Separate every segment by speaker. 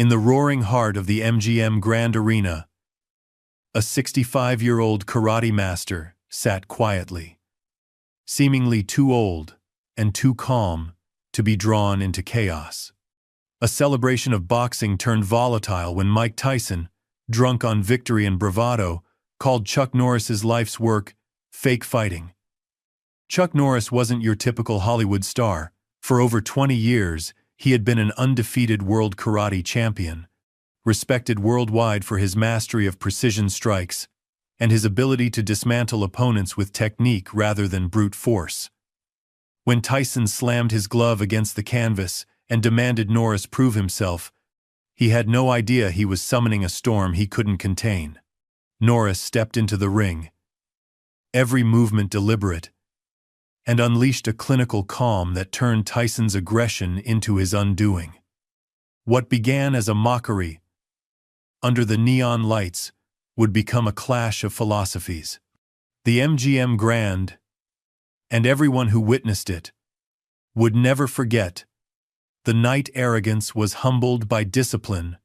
Speaker 1: In the roaring heart of the MGM Grand Arena, a 65-year-old karate master sat quietly, seemingly too old and too calm to be drawn into chaos. A celebration of boxing turned volatile when Mike Tyson, drunk on victory and bravado, called Chuck Norris's life's work fake fighting. Chuck Norris wasn't your typical Hollywood star. For over 20 years, he had been an undefeated world karate champion, respected worldwide for his mastery of precision strikes and his ability to dismantle opponents with technique rather than brute force. When Tyson slammed his glove against the canvas and demanded Norris prove himself, he had no idea he was summoning a storm he couldn't contain. Norris stepped into the ring, every movement deliberate, and unleashed a clinical calm that turned Tyson's aggression into his undoing. What began as a mockery under the neon lights would become a clash of philosophies. The MGM Grand, and everyone who witnessed it, would never forget the night arrogance was humbled by discipline.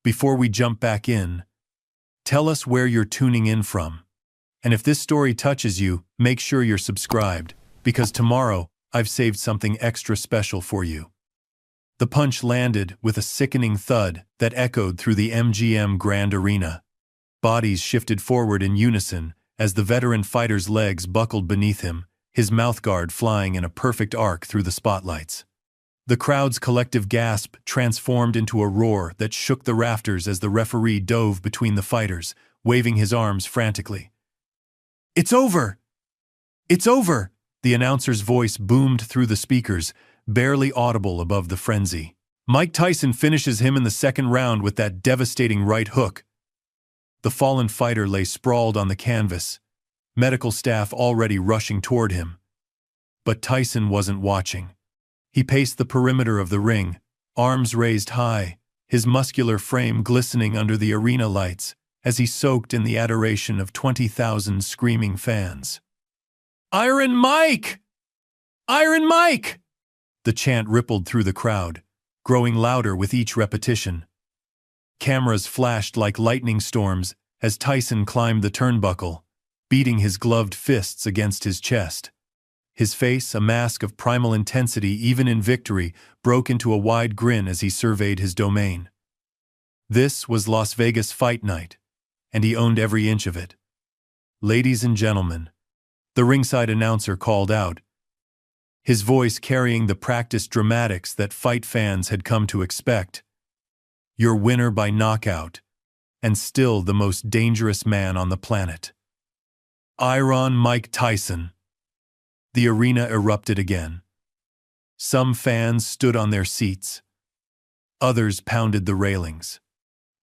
Speaker 1: Before we jump back in, tell us where you're tuning in from. And if this story touches you, make sure you're subscribed, because tomorrow I've saved something extra special for you. The punch landed with a sickening thud that echoed through the MGM Grand Arena. Bodies shifted forward in unison as the veteran fighter's legs buckled beneath him, his mouthguard flying in a perfect arc through the spotlights. The crowd's collective gasp transformed into a roar that shook the rafters as the referee dove between the fighters, waving his arms frantically. "It's over! It's over!" The announcer's voice boomed through the speakers, barely audible above the frenzy. Mike Tyson finishes him in the second round with that devastating right hook. The fallen fighter lay sprawled on the canvas, medical staff already rushing toward him. But Tyson wasn't watching. He paced the perimeter of the ring, arms raised high, his muscular frame glistening under the arena lights as he soaked in the adoration of 20,000 screaming fans. "Iron Mike! Iron Mike!" The chant rippled through the crowd, growing louder with each repetition. Cameras flashed like lightning storms as Tyson climbed the turnbuckle, beating his gloved fists against his chest. His face, a mask of primal intensity even in victory, broke into a wide grin as he surveyed his domain. This was Las Vegas Fight Night, and he owned every inch of it. "Ladies and gentlemen," the ringside announcer called out, his voice carrying the practiced dramatics that fight fans had come to expect. "Your winner by knockout, and still the most dangerous man on the planet, Iron Mike Tyson." The arena erupted again. Some fans stood on their seats. Others pounded the railings.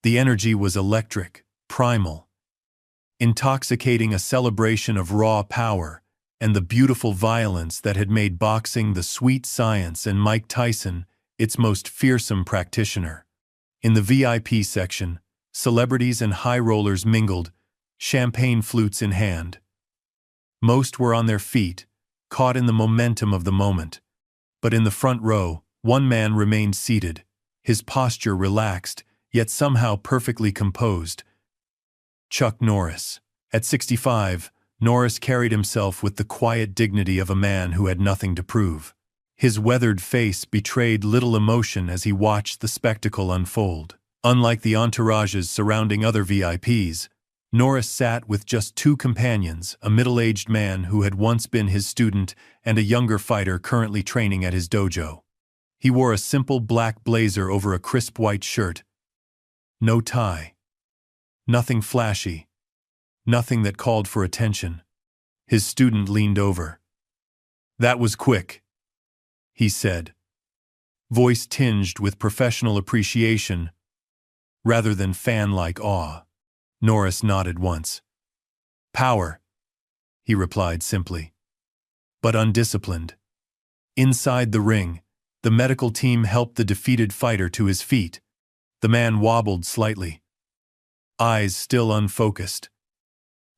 Speaker 1: The energy was electric, primal, intoxicating, a celebration of raw power and the beautiful violence that had made boxing the sweet science and Mike Tyson its most fearsome practitioner. In the VIP section, celebrities and high rollers mingled, champagne flutes in hand. Most were on their feet, caught in the momentum of the moment. But in the front row, one man remained seated, his posture relaxed, yet somehow perfectly composed. Chuck Norris. At 65, Norris carried himself with the quiet dignity of a man who had nothing to prove. His weathered face betrayed little emotion as he watched the spectacle unfold. Unlike the entourages surrounding other VIPs, Norris sat with just two companions, a middle-aged man who had once been his student and a younger fighter currently training at his dojo. He wore a simple black blazer over a crisp white shirt. No tie. Nothing flashy. Nothing that called for attention. His student leaned over. "That was quick," he said, voice tinged with professional appreciation rather than fan-like awe. Norris nodded once. "Power," he replied simply, "but undisciplined." Inside the ring, the medical team helped the defeated fighter to his feet. The man wobbled slightly, eyes still unfocused,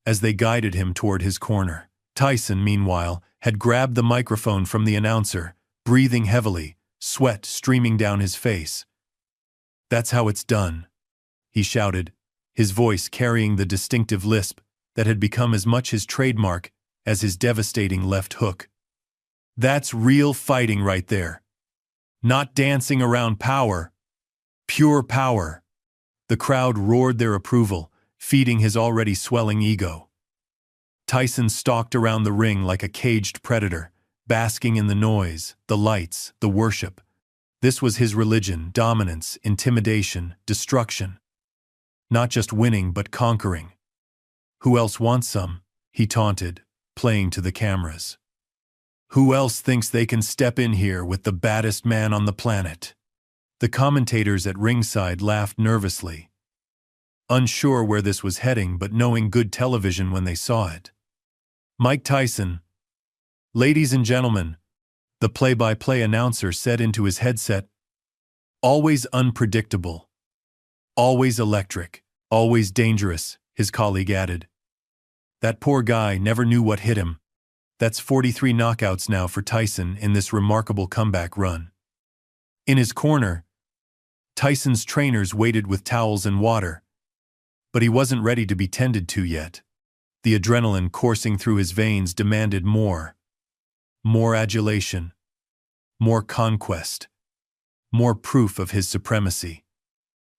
Speaker 1: as they guided him toward his corner. Tyson, meanwhile, had grabbed the microphone from the announcer, breathing heavily, sweat streaming down his face. That's how it's done, he shouted, his voice carrying the distinctive lisp that had become as much his trademark as his devastating left hook. That's real fighting right there. Not dancing around power. Pure power. The crowd roared their approval, feeding his already swelling ego. Tyson stalked around the ring like a caged predator, basking in the noise, the lights, the worship. This was his religion: dominance, intimidation, destruction. Not just winning, but conquering. Who else wants some? He taunted, playing to the cameras. Who else thinks they can step in here with the baddest man on the planet? The commentators at ringside laughed nervously, unsure where this was heading but knowing good television when they saw it. Mike Tyson. Ladies and gentlemen, the play-by-play announcer said into his headset. Always unpredictable. Always electric. Always dangerous, his colleague added. That poor guy never knew what hit him. That's 43 knockouts now for Tyson in this remarkable comeback run. In his corner, Tyson's trainers waited with towels and water, but he wasn't ready to be tended to yet. The adrenaline coursing through his veins demanded more. More adulation. More conquest. More proof of his supremacy.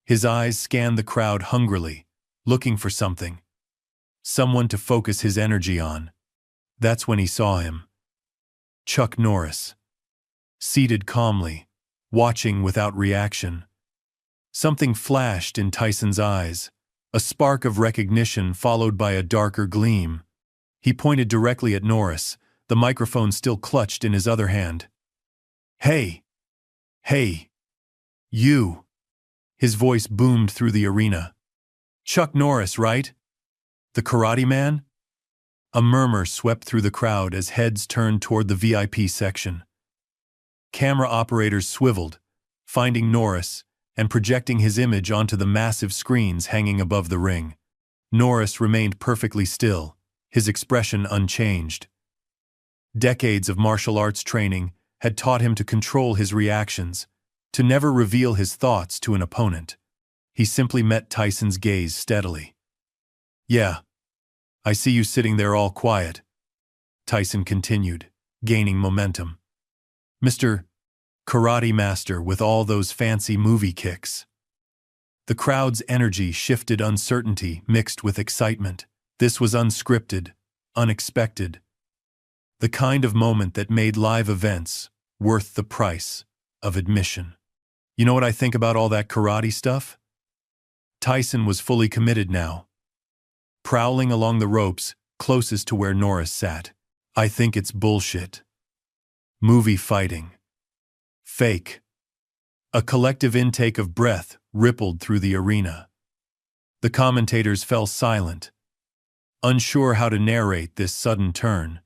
Speaker 1: His eyes scanned the crowd hungrily, looking for something. Someone to focus his energy on. That's when he saw him. Chuck Norris. Seated calmly, watching without reaction. Something flashed in Tyson's eyes, a spark of recognition followed by a darker gleam. He pointed directly at Norris, the microphone still clutched in his other hand. Hey! Hey! You! His voice boomed through the arena. Chuck Norris, right? The Karate Man? A murmur swept through the crowd as heads turned toward the VIP section. Camera operators swiveled, finding Norris and projecting his image onto the massive screens hanging above the ring. Norris remained perfectly still, his expression unchanged. Decades of martial arts training had taught him to control his reactions, to never reveal his thoughts to an opponent. He simply met Tyson's gaze steadily. Yeah, I see you sitting there all quiet, Tyson continued, gaining momentum. Mr. Karate Master with all those fancy movie kicks. The crowd's energy shifted, uncertainty mixed with excitement. This was unscripted, unexpected. The kind of moment that made live events worth the price of admission. You know what I think about all that karate stuff? Tyson was fully committed now. Prowling along the ropes closest to where Norris sat. I think it's bullshit. Movie fighting. Fake. A collective intake of breath rippled through the arena. The commentators fell silent, unsure how to narrate this sudden turn.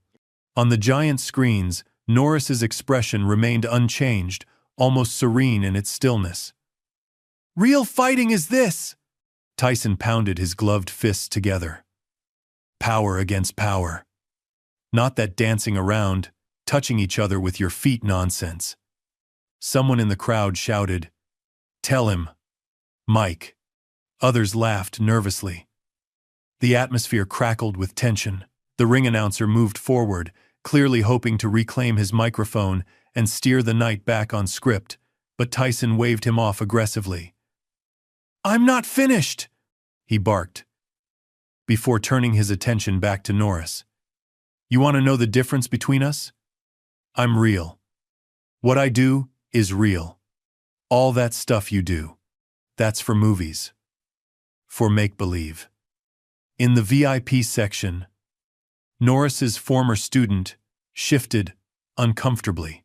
Speaker 1: On the giant screens, Norris's expression remained unchanged, almost serene in its stillness. Real fighting is this! Tyson pounded his gloved fists together. Power against power. Not that dancing around, touching each other with your feet nonsense. Someone in the crowd shouted, "Tell him, Mike." Others laughed nervously. The atmosphere crackled with tension. The ring announcer moved forward, clearly hoping to reclaim his microphone and steer the night back on script, but Tyson waved him off aggressively. "I'm not finished," he barked, before turning his attention back to Norris. "You want to know the difference between us? I'm real. What I do is real. All that stuff you do, that's for movies. For make-believe." In the VIP section, Norris's former student shifted uncomfortably.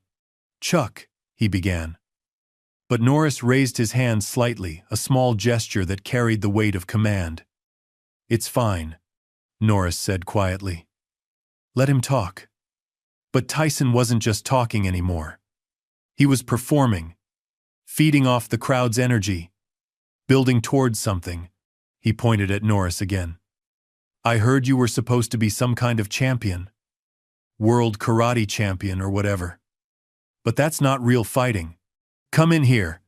Speaker 1: "Chuck," he began. But Norris raised his hand slightly, a small gesture that carried the weight of command. "It's fine," Norris said quietly. "Let him talk." But Tyson wasn't just talking anymore. He was performing, feeding off the crowd's energy, building towards something. He pointed at Norris again. "I heard you were supposed to be some kind of champion. World karate champion or whatever. But that's not real fighting. Come in here."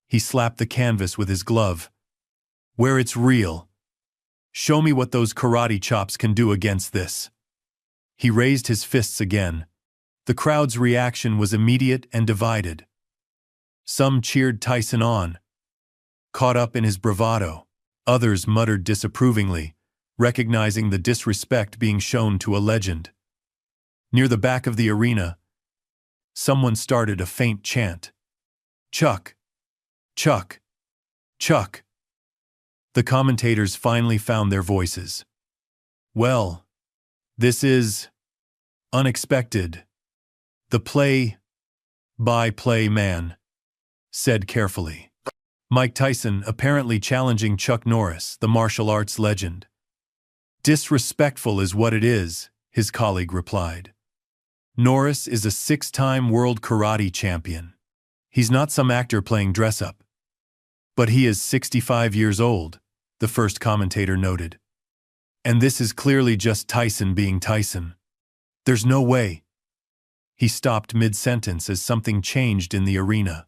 Speaker 1: He slapped the canvas with his glove. "Where it's real. Show me what those karate chops can do against this." He raised his fists again. The crowd's reaction was immediate and divided. Some cheered Tyson on, caught up in his bravado. Others muttered disapprovingly, recognizing the disrespect being shown to a legend. Near the back of the arena, someone started a faint chant. "Chuck! Chuck! Chuck!" The commentators finally found their voices. "Well, this is unexpected," the play-by-play man said carefully. Mike Tyson apparently challenging Chuck Norris, the martial arts legend. "Disrespectful is what it is," his colleague replied. "Norris is a 6-time world karate champion. He's not some actor playing dress-up. But he is 65 years old," the first commentator noted. "And this is clearly just Tyson being Tyson. There's no way." He stopped mid-sentence as something changed in the arena.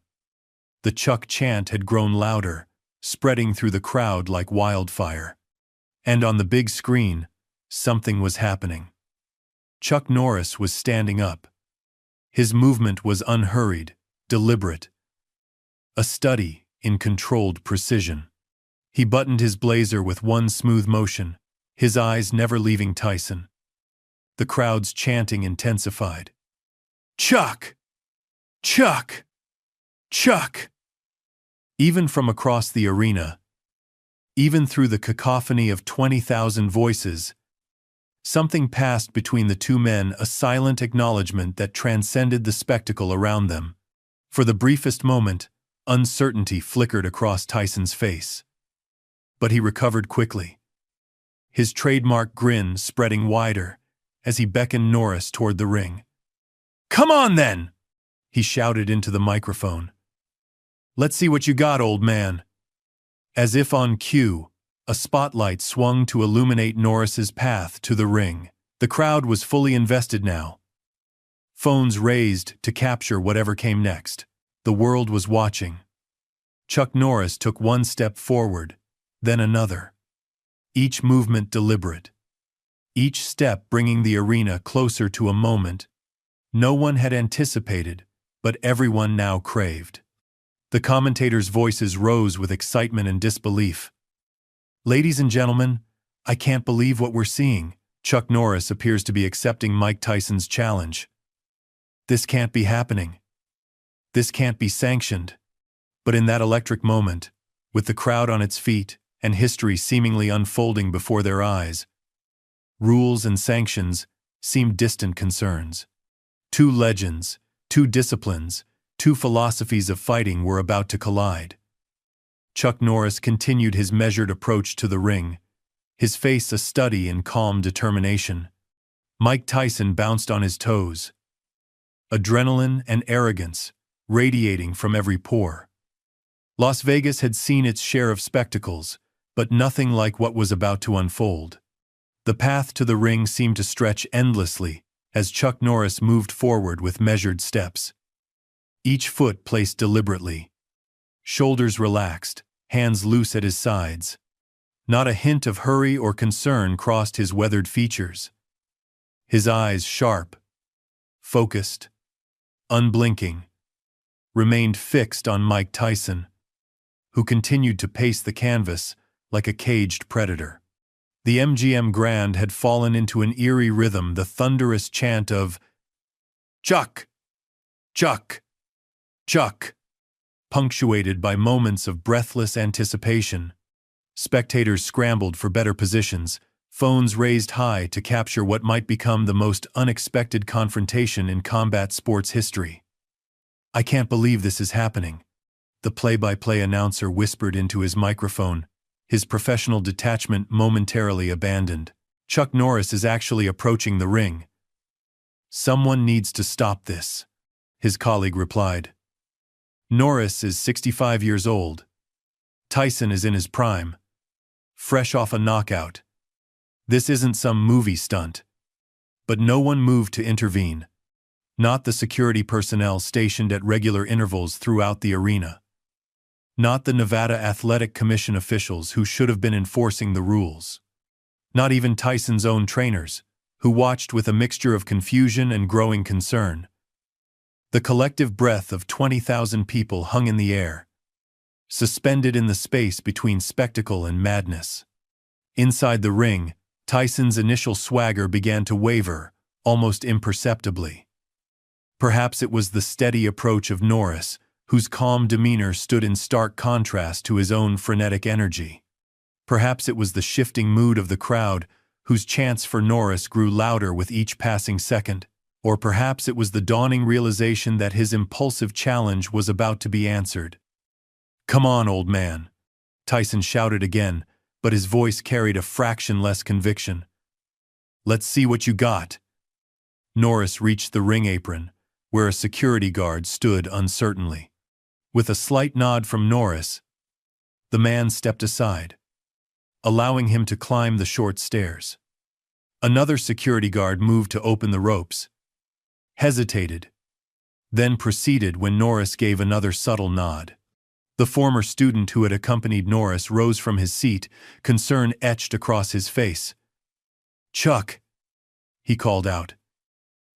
Speaker 1: The Chuck chant had grown louder, spreading through the crowd like wildfire. And on the big screen, something was happening. Chuck Norris was standing up. His movement was unhurried, deliberate. A study in controlled precision. He buttoned his blazer with one smooth motion, his eyes never leaving Tyson. The crowd's chanting intensified. "Chuck! Chuck! Chuck!" Even from across the arena, even through the cacophony of 20,000 voices, something passed between the two men, a silent acknowledgement that transcended the spectacle around them. For the briefest moment, uncertainty flickered across Tyson's face. But he recovered quickly, his trademark grin spreading wider as he beckoned Norris toward the ring. "Come on then!" he shouted into the microphone. "Let's see what you got, old man." As if on cue, a spotlight swung to illuminate Norris's path to the ring. The crowd was fully invested now. Phones raised to capture whatever came next. The world was watching. Chuck Norris took one step forward, then another. Each movement deliberate. Each step bringing the arena closer to a moment no one had anticipated, but everyone now craved. The commentators' voices rose with excitement and disbelief. "Ladies and gentlemen, I can't believe what we're seeing." Chuck Norris appears to be accepting Mike Tyson's challenge. "This can't be happening. This can't be sanctioned." But in that electric moment, with the crowd on its feet and history seemingly unfolding before their eyes, rules and sanctions seemed distant concerns. Two legends, two disciplines, two philosophies of fighting were about to collide. Chuck Norris continued his measured approach to the ring, his face a study in calm determination. Mike Tyson bounced on his toes, adrenaline and arrogance radiating from every pore. Las Vegas had seen its share of spectacles, but nothing like what was about to unfold. The path to the ring seemed to stretch endlessly as Chuck Norris moved forward with measured steps. Each foot placed deliberately, shoulders relaxed, hands loose at his sides. Not a hint of hurry or concern crossed his weathered features. His eyes sharp, focused, unblinking, remained fixed on Mike Tyson, who continued to pace the canvas like a caged predator. The MGM Grand had fallen into an eerie rhythm, the thunderous chant of "Chuck! Chuck! Chuck!" punctuated by moments of breathless anticipation. Spectators scrambled for better positions, phones raised high to capture what might become the most unexpected confrontation in combat sports history. "I can't believe this is happening," the play-by-play announcer whispered into his microphone, his professional detachment momentarily abandoned. "Chuck Norris is actually approaching the ring." "Someone needs to stop this," his colleague replied. "Norris is 65 years old. Tyson is in his prime, fresh off a knockout. This isn't some movie stunt." But no one moved to intervene, not the security personnel stationed at regular intervals throughout the arena. Not the Nevada Athletic Commission officials who should have been enforcing the rules. Not even Tyson's own trainers, who watched with a mixture of confusion and growing concern. The collective breath of 20,000 people hung in the air, suspended in the space between spectacle and madness. Inside the ring, Tyson's initial swagger began to waver, almost imperceptibly. Perhaps it was the steady approach of Norris, whose calm demeanor stood in stark contrast to his own frenetic energy. Perhaps it was the shifting mood of the crowd, whose chants for Norris grew louder with each passing second. Or perhaps it was the dawning realization that his impulsive challenge was about to be answered. "Come on, old man," Tyson shouted again, but his voice carried a fraction less conviction. "Let's see what you got." Norris reached the ring apron, where a security guard stood uncertainly. With a slight nod from Norris, the man stepped aside, allowing him to climb the short stairs. Another security guard moved to open the ropes, hesitated, then proceeded when Norris gave another subtle nod. The former student who had accompanied Norris rose from his seat, concern etched across his face. "Chuck," he called out,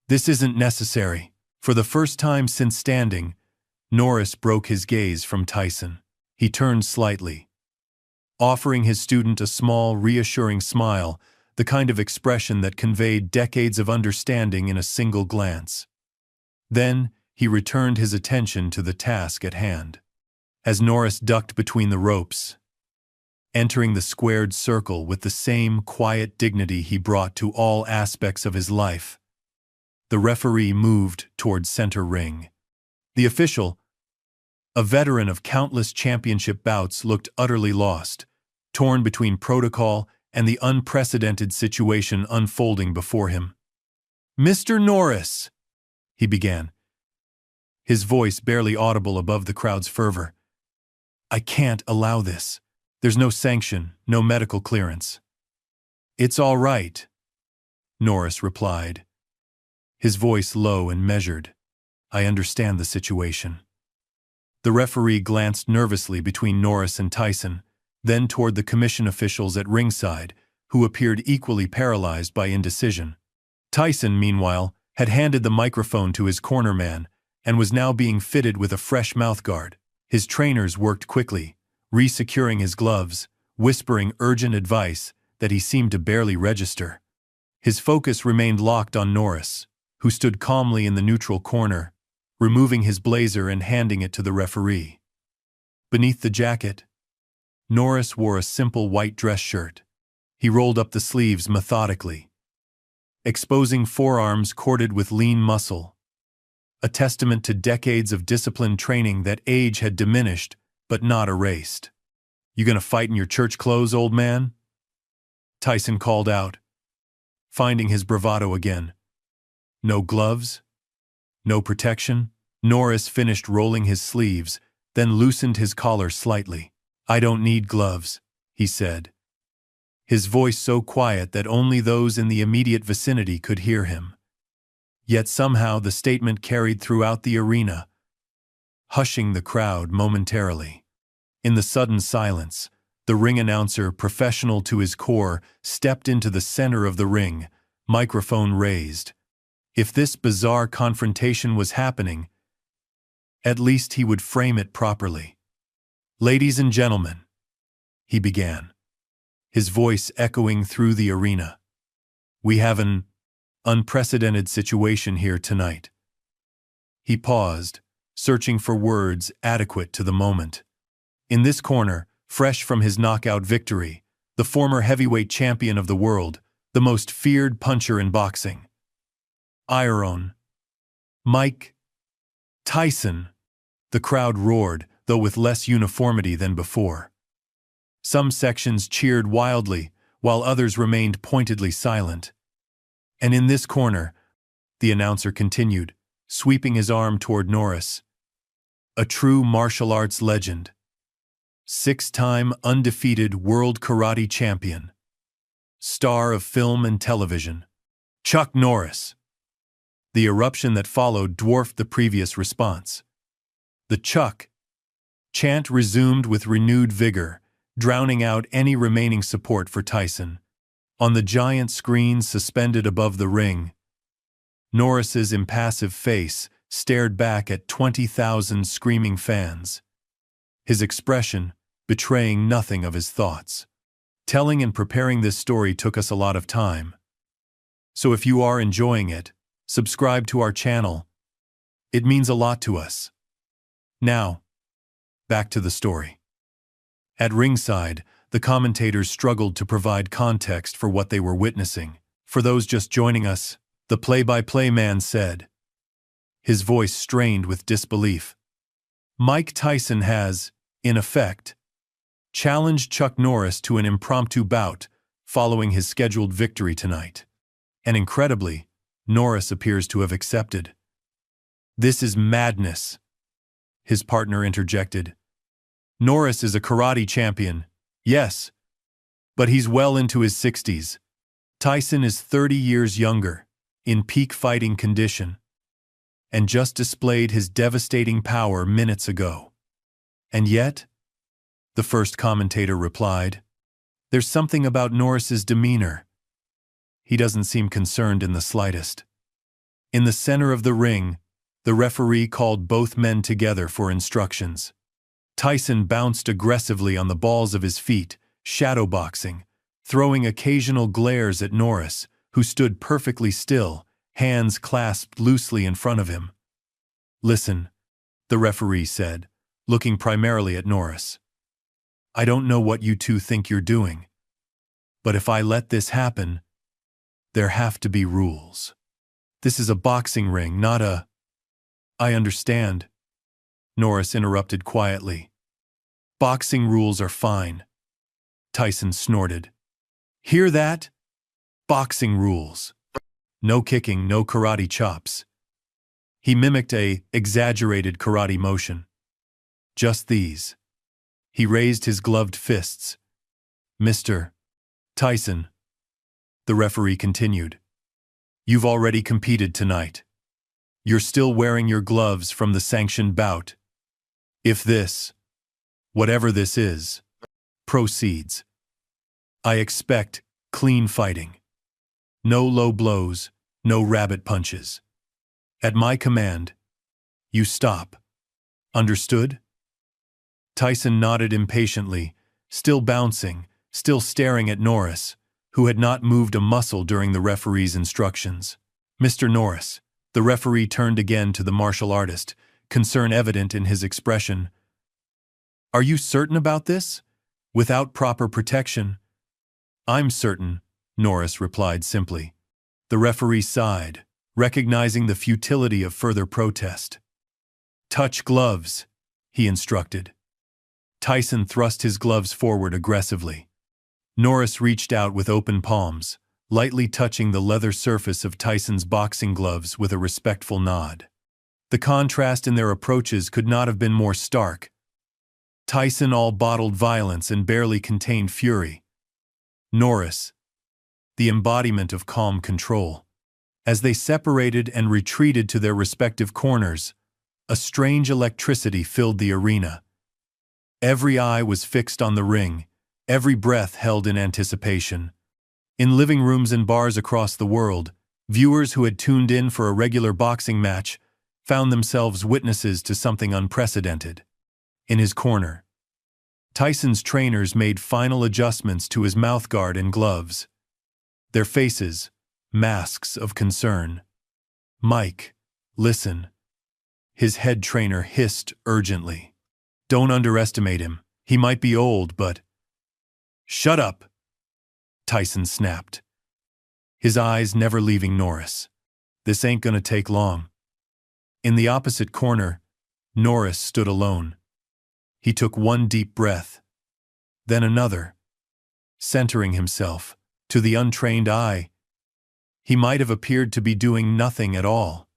Speaker 1: "this isn't necessary." For the first time since standing, Norris broke his gaze from Tyson. He turned slightly, offering his student a small, reassuring smile, the kind of expression that conveyed decades of understanding in a single glance. Then, he returned his attention to the task at hand. As Norris ducked between the ropes, entering the squared circle with the same quiet dignity he brought to all aspects of his life, the referee moved toward center ring. The official, a veteran of countless championship bouts, looked utterly lost, torn between protocol and the unprecedented situation unfolding before him. "Mr. Norris," he began, his voice barely audible above the crowd's fervor, "I can't allow this. There's no sanction, no medical clearance." "It's all right," Norris replied, his voice low and measured. "I understand the situation." The referee glanced nervously between Norris and Tyson, then toward the commission officials at ringside, who appeared equally paralyzed by indecision. Tyson, meanwhile, had handed the microphone to his corner man and was now being fitted with a fresh mouthguard. His trainers worked quickly, re-securing his gloves, whispering urgent advice that he seemed to barely register. His focus remained locked on Norris, who stood calmly in the neutral corner, removing his blazer and handing it to the referee. Beneath the jacket, Norris wore a simple white dress shirt. He rolled up the sleeves methodically, exposing forearms corded with lean muscle, a testament to decades of disciplined training that age had diminished but not erased. "You gonna fight in your church clothes, old man?" Tyson called out, finding his bravado again. "No gloves? No protection?" Norris finished rolling his sleeves, then loosened his collar slightly. "I don't need gloves," he said, his voice so quiet that only those in the immediate vicinity could hear him. Yet somehow the statement carried throughout the arena, hushing the crowd momentarily. In the sudden silence, the ring announcer, professional to his core, stepped into the center of the ring, microphone raised. If this bizarre confrontation was happening, at least he would frame it properly. "Ladies and gentlemen," he began, his voice echoing through the arena, "we have an unprecedented situation here tonight." He paused, searching for words adequate to the moment. In this corner, fresh from his knockout victory, the former heavyweight champion of the world, the most feared puncher in boxing, Iron Mike Tyson. The crowd roared, though with less uniformity than before. Some sections cheered wildly, while others remained pointedly silent. "And in this corner," the announcer continued, sweeping his arm toward Norris, "a true martial arts legend, 6-time undefeated world karate champion, star of film and television, Chuck Norris." The eruption that followed dwarfed the previous response. The "Chuck" Chant resumed with renewed vigor, drowning out any remaining support for Tyson. On the giant screen suspended above the ring, Norris's impassive face stared back at 20,000 screaming fans, his expression betraying nothing of his thoughts. Telling and preparing this story took us a lot of time. So if you are enjoying it, subscribe to our channel. It means a lot to us. Now, back to the story. At ringside, the commentators struggled to provide context for what they were witnessing. For those just joining us, the play-by-play man said, his voice strained with disbelief, Mike Tyson has, in effect, challenged Chuck Norris to an impromptu bout following his scheduled victory tonight. And incredibly, Norris appears to have accepted. This is madness, his partner interjected. Norris is a karate champion, yes, but he's well into his 60s. Tyson is 30 years younger, in peak fighting condition, and just displayed his devastating power minutes ago. And yet, the first commentator replied, there's something about Norris's demeanor. He doesn't seem concerned in the slightest. In the center of the ring, the referee called both men together for instructions. Tyson bounced aggressively on the balls of his feet, shadowboxing, throwing occasional glares at Norris, who stood perfectly still, hands clasped loosely in front of him. Listen, the referee said, looking primarily at Norris. I don't know what you two think you're doing, but if I let this happen, there have to be rules. This is a boxing ring, not a... I understand, Norris interrupted quietly. Boxing rules are fine, Tyson snorted. Hear that? Boxing rules. No kicking, no karate chops. He mimicked a exaggerated karate motion. Just these. He raised his gloved fists. Mr. Tyson, the referee continued. You've already competed tonight. You're still wearing your gloves from the sanctioned bout. If this, whatever this is, proceeds, I expect clean fighting. No low blows, no rabbit punches. At my command, you stop. Understood? Tyson nodded impatiently, still bouncing, still staring at Norris, who had not moved a muscle during the referee's instructions. Mr. Norris, the referee turned again to the martial artist, concern evident in his expression. Are you certain about this? Without proper protection? I'm certain, Norris replied simply. The referee sighed, recognizing the futility of further protest. Touch gloves, he instructed. Tyson thrust his gloves forward aggressively. Norris reached out with open palms, lightly touching the leather surface of Tyson's boxing gloves with a respectful nod. The contrast in their approaches could not have been more stark. Tyson all bottled violence and barely contained fury. Norris, the embodiment of calm control. As they separated and retreated to their respective corners, a strange electricity filled the arena. Every eye was fixed on the ring, every breath held in anticipation. In living rooms and bars across the world, viewers who had tuned in for a regular boxing match found themselves witnesses to something unprecedented. In his corner, Tyson's trainers made final adjustments to his mouthguard and gloves. Their faces, masks of concern. Mike, listen. His head trainer hissed urgently. Don't underestimate him. He might be old, but... Shut up, Tyson snapped, his eyes never leaving Norris. This ain't gonna take long. In the opposite corner, Norris stood alone. He took one deep breath, then another, centering himself. To the untrained eye, he might have appeared to be doing nothing at all,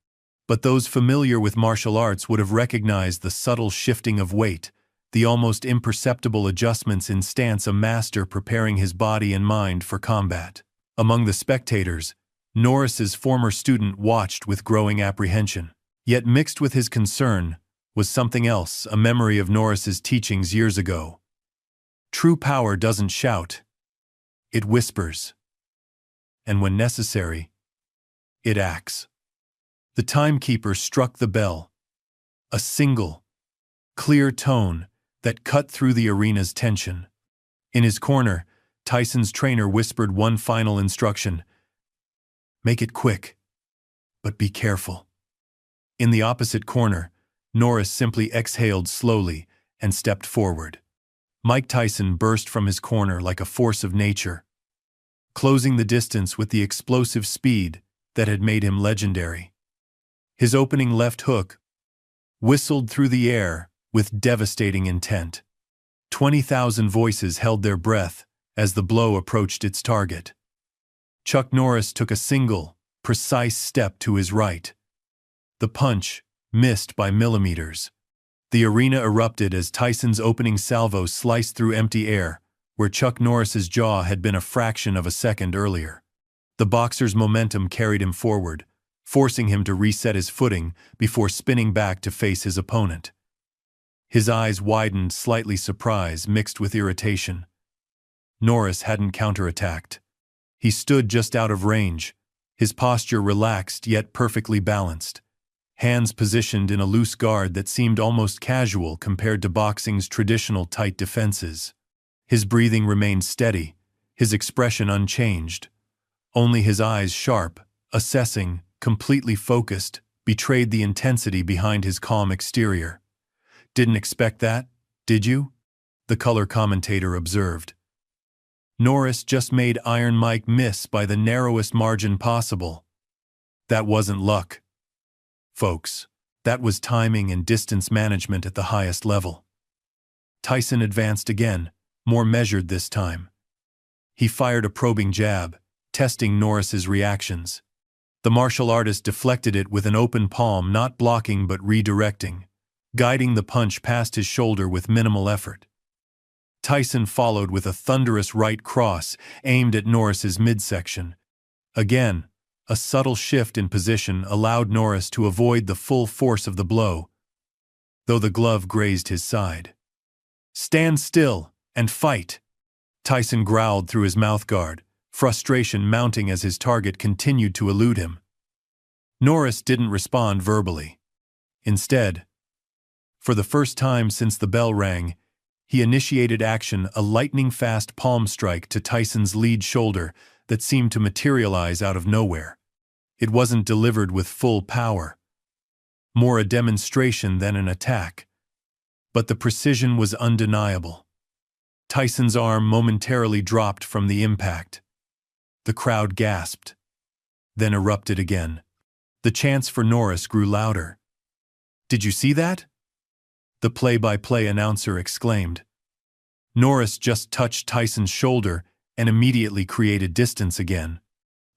Speaker 1: but those familiar with martial arts would have recognized the subtle shifting of weight, the almost imperceptible adjustments in stance, a master preparing his body and mind for combat. Among the spectators, Norris's former student watched with growing apprehension. Yet mixed with his concern was something else, a memory of Norris's teachings years ago. True power doesn't shout. It whispers. And when necessary, it acts. The timekeeper struck the bell. A single, clear tone that cut through the arena's tension. In his corner, Tyson's trainer whispered one final instruction. Make it quick, but be careful. In the opposite corner, Norris simply exhaled slowly and stepped forward. Mike Tyson burst from his corner like a force of nature, closing the distance with the explosive speed that had made him legendary. His opening left hook whistled through the air with devastating intent. 20,000 voices held their breath as the blow approached its target. Chuck Norris took a single, precise step to his right. The punch missed by millimeters. The arena erupted as Tyson's opening salvo sliced through empty air, where Chuck Norris's jaw had been a fraction of a second earlier. The boxer's momentum carried him forward, forcing him to reset his footing before spinning back to face his opponent. His eyes widened, slightly surprise mixed with irritation. Norris hadn't counterattacked. He stood just out of range, his posture relaxed yet perfectly balanced, hands positioned in a loose guard that seemed almost casual compared to boxing's traditional tight defenses. His breathing remained steady, his expression unchanged. Only his eyes sharp, assessing, completely focused, betrayed the intensity behind his calm exterior. Didn't expect that, did you? The color commentator observed. Norris just made Iron Mike miss by the narrowest margin possible. That wasn't luck, folks. That was timing and distance management at the highest level. Tyson advanced again, more measured this time. He fired a probing jab, testing Norris's reactions. The martial artist deflected it with an open palm, not blocking but redirecting, guiding the punch past his shoulder with minimal effort. Tyson followed with a thunderous right cross aimed at Norris's midsection. Again, a subtle shift in position allowed Norris to avoid the full force of the blow, though the glove grazed his side. "Stand still and fight," Tyson growled through his mouthguard, frustration mounting as his target continued to elude him. Norris didn't respond verbally. Instead, for the first time since the bell rang, he initiated action, a lightning-fast palm strike to Tyson's lead shoulder that seemed to materialize out of nowhere. It wasn't delivered with full power, more a demonstration than an attack, but the precision was undeniable. Tyson's arm momentarily dropped from the impact. The crowd gasped, then erupted again. The chants for Norris grew louder. "Did you see that?" the play-by-play announcer exclaimed. Norris just touched Tyson's shoulder and immediately created distance again.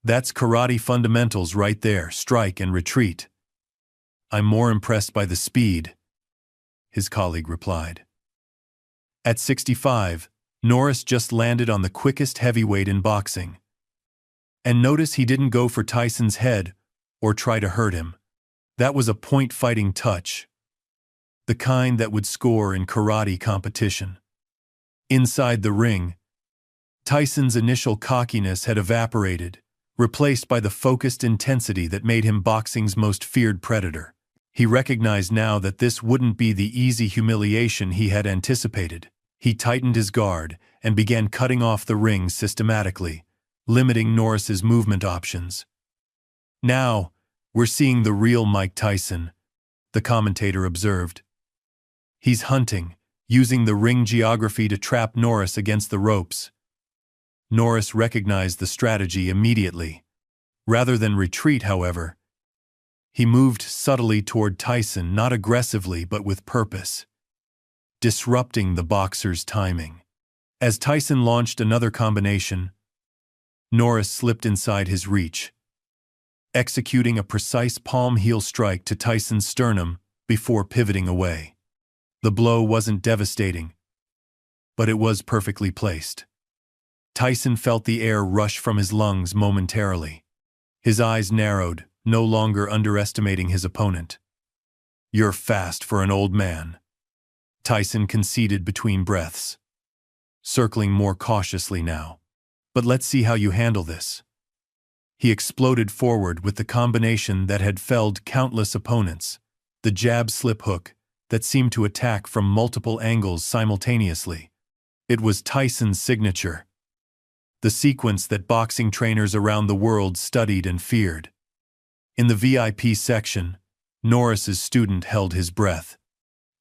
Speaker 1: "That's karate fundamentals right there, strike and retreat." "I'm more impressed by the speed," his colleague replied. At 65, Norris just landed on the quickest heavyweight in boxing. And notice he didn't go for Tyson's head or try to hurt him. That was a point-fighting touch, the kind that would score in karate competition. Inside the ring, Tyson's initial cockiness had evaporated, replaced by the focused intensity that made him boxing's most feared predator. He recognized now that this wouldn't be the easy humiliation he had anticipated. He tightened his guard and began cutting off the ring systematically, limiting Norris's movement options. "Now, we're seeing the real Mike Tyson," the commentator observed. "He's hunting, using the ring geography to trap Norris against the ropes." Norris recognized the strategy immediately. Rather than retreat, however, he moved subtly toward Tyson, not aggressively but with purpose, disrupting the boxer's timing. As Tyson launched another combination, Norris slipped inside his reach, executing a precise palm heel strike to Tyson's sternum before pivoting away. The blow wasn't devastating, but it was perfectly placed. Tyson felt the air rush from his lungs momentarily. His eyes narrowed, no longer underestimating his opponent. "You're fast for an old man," Tyson conceded between breaths, circling more cautiously now. "But let's see how you handle this." He exploded forward with the combination that had felled countless opponents, the jab slip hook that seemed to attack from multiple angles simultaneously. It was Tyson's signature, the sequence that boxing trainers around the world studied and feared. In the VIP section, Norris's student held his breath.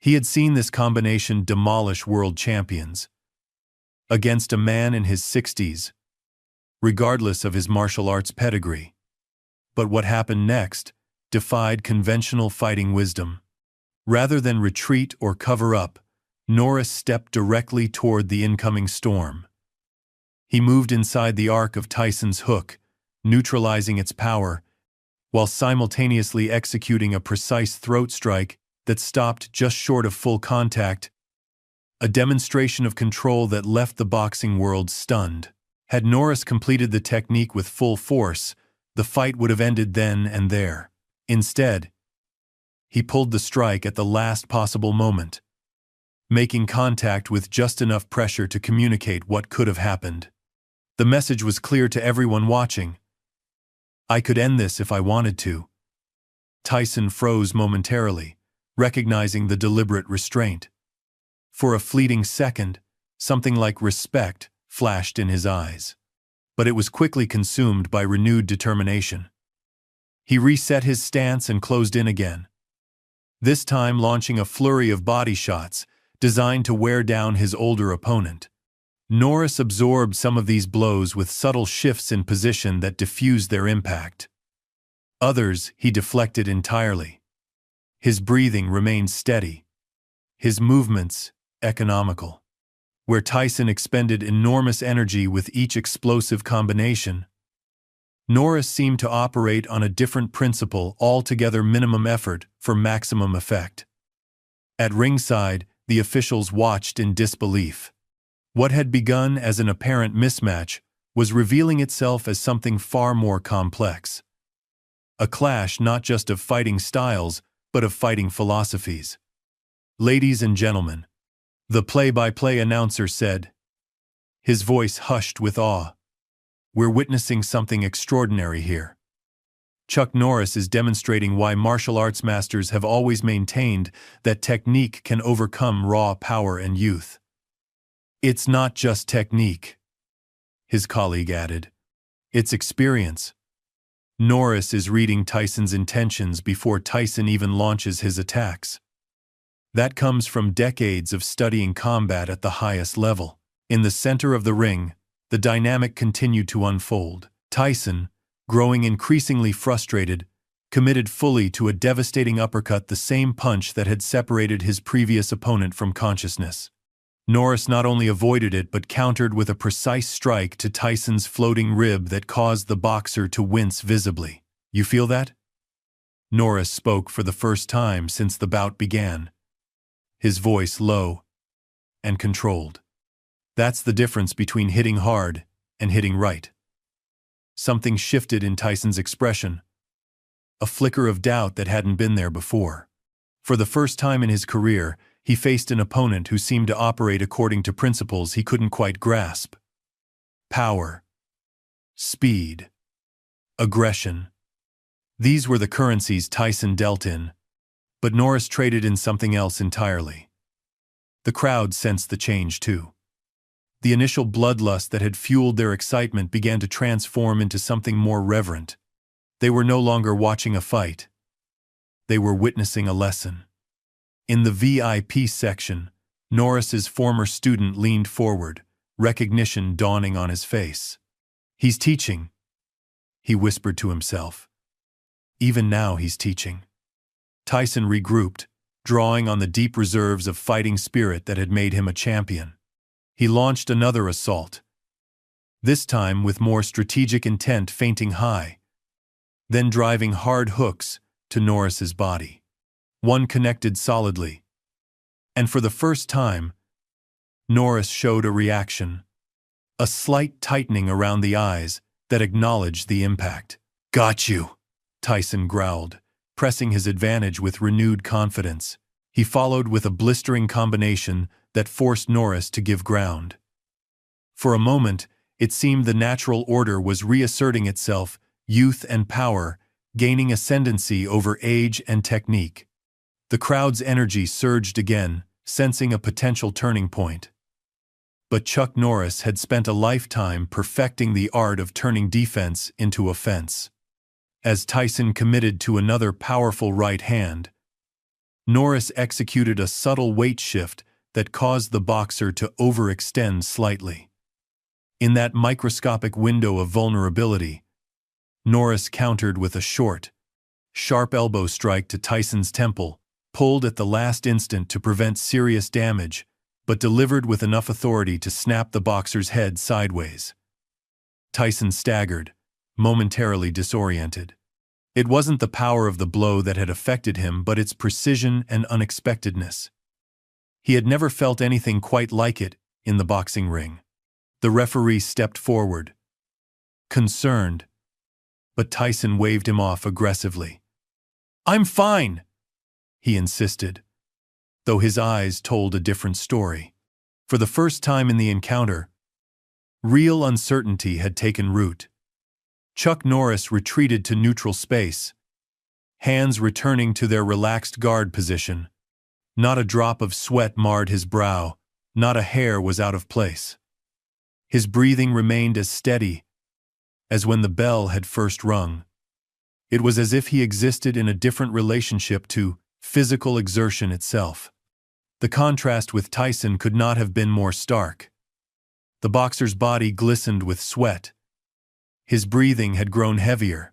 Speaker 1: He had seen this combination demolish world champions. Against a man in his 60s, regardless of his martial arts pedigree. But what happened next defied conventional fighting wisdom. Rather than retreat or cover up, Norris stepped directly toward the incoming storm. He moved inside the arc of Tyson's hook, neutralizing its power, while simultaneously executing a precise throat strike that stopped just short of full contact, a demonstration of control that left the boxing world stunned. Had Norris completed the technique with full force, the fight would have ended then and there. Instead, he pulled the strike at the last possible moment, making contact with just enough pressure to communicate what could have happened. The message was clear to everyone watching. "I could end this if I wanted to." Tyson froze momentarily, recognizing the deliberate restraint. For a fleeting second, something like respect flashed in his eyes. But it was quickly consumed by renewed determination. He reset his stance and closed in again, this time launching a flurry of body shots designed to wear down his older opponent. Norris absorbed some of these blows with subtle shifts in position that diffused their impact. Others he deflected entirely. His breathing remained steady, his movements economical. Where Tyson expended enormous energy with each explosive combination, Norris seemed to operate on a different principle altogether: minimum effort for maximum effect. At ringside, the officials watched in disbelief. What had begun as an apparent mismatch was revealing itself as something far more complex. A clash not just of fighting styles, but of fighting philosophies. "Ladies and gentlemen," the play-by-play announcer said, his voice hushed with awe, "we're witnessing something extraordinary here. Chuck Norris is demonstrating why martial arts masters have always maintained that technique can overcome raw power and youth." "It's not just technique," his colleague added. "It's experience." Norris is reading Tyson's intentions before Tyson even launches his attacks. That comes from decades of studying combat at the highest level. In the center of the ring, the dynamic continued to unfold. Tyson, growing increasingly frustrated, committed fully to a devastating uppercut, the same punch that had separated his previous opponent from consciousness. Norris not only avoided it but countered with a precise strike to Tyson's floating rib that caused the boxer to wince visibly. "You feel that?" Norris spoke for the first time since the bout began, his voice low and controlled. "That's the difference between hitting hard and hitting right." Something shifted in Tyson's expression, a flicker of doubt that hadn't been there before. For the first time in his career, he faced an opponent who seemed to operate according to principles he couldn't quite grasp. Power, speed, aggression. These were the currencies Tyson dealt in, but Norris traded in something else entirely. The crowd sensed the change too. The initial bloodlust that had fueled their excitement began to transform into something more reverent. They were no longer watching a fight. They were witnessing a lesson. In the VIP section, Norris's former student leaned forward, recognition dawning on his face. "He's teaching," he whispered to himself. "Even now he's teaching." Tyson regrouped, drawing on the deep reserves of fighting spirit that had made him a champion. He launched another assault, this time with more strategic intent, feinting high, then driving hard hooks to Norris's body. One connected solidly, and for the first time, Norris showed a reaction, a slight tightening around the eyes that acknowledged the impact. "Got you," Tyson growled, pressing his advantage with renewed confidence. He followed with a blistering combination that forced Norris to give ground. For a moment, it seemed the natural order was reasserting itself, youth and power, gaining ascendancy over age and technique. The crowd's energy surged again, sensing a potential turning point. But Chuck Norris had spent a lifetime perfecting the art of turning defense into offense. As Tyson committed to another powerful right hand, Norris executed a subtle weight shift that caused the boxer to overextend slightly. In that microscopic window of vulnerability, Norris countered with a short, sharp elbow strike to Tyson's temple, pulled at the last instant to prevent serious damage, but delivered with enough authority to snap the boxer's head sideways. Tyson staggered, momentarily disoriented. It wasn't the power of the blow that had affected him, but its precision and unexpectedness. He had never felt anything quite like it in the boxing ring. The referee stepped forward, concerned, but Tyson waved him off aggressively. "I'm fine," he insisted, though his eyes told a different story. For the first time in the encounter, real uncertainty had taken root. Chuck Norris retreated to neutral space, hands returning to their relaxed guard position. Not a drop of sweat marred his brow, not a hair was out of place. His breathing remained as steady as when the bell had first rung. It was as if he existed in a different relationship to physical exertion itself. The contrast with Tyson could not have been more stark. The boxer's body glistened with sweat. His breathing had grown heavier,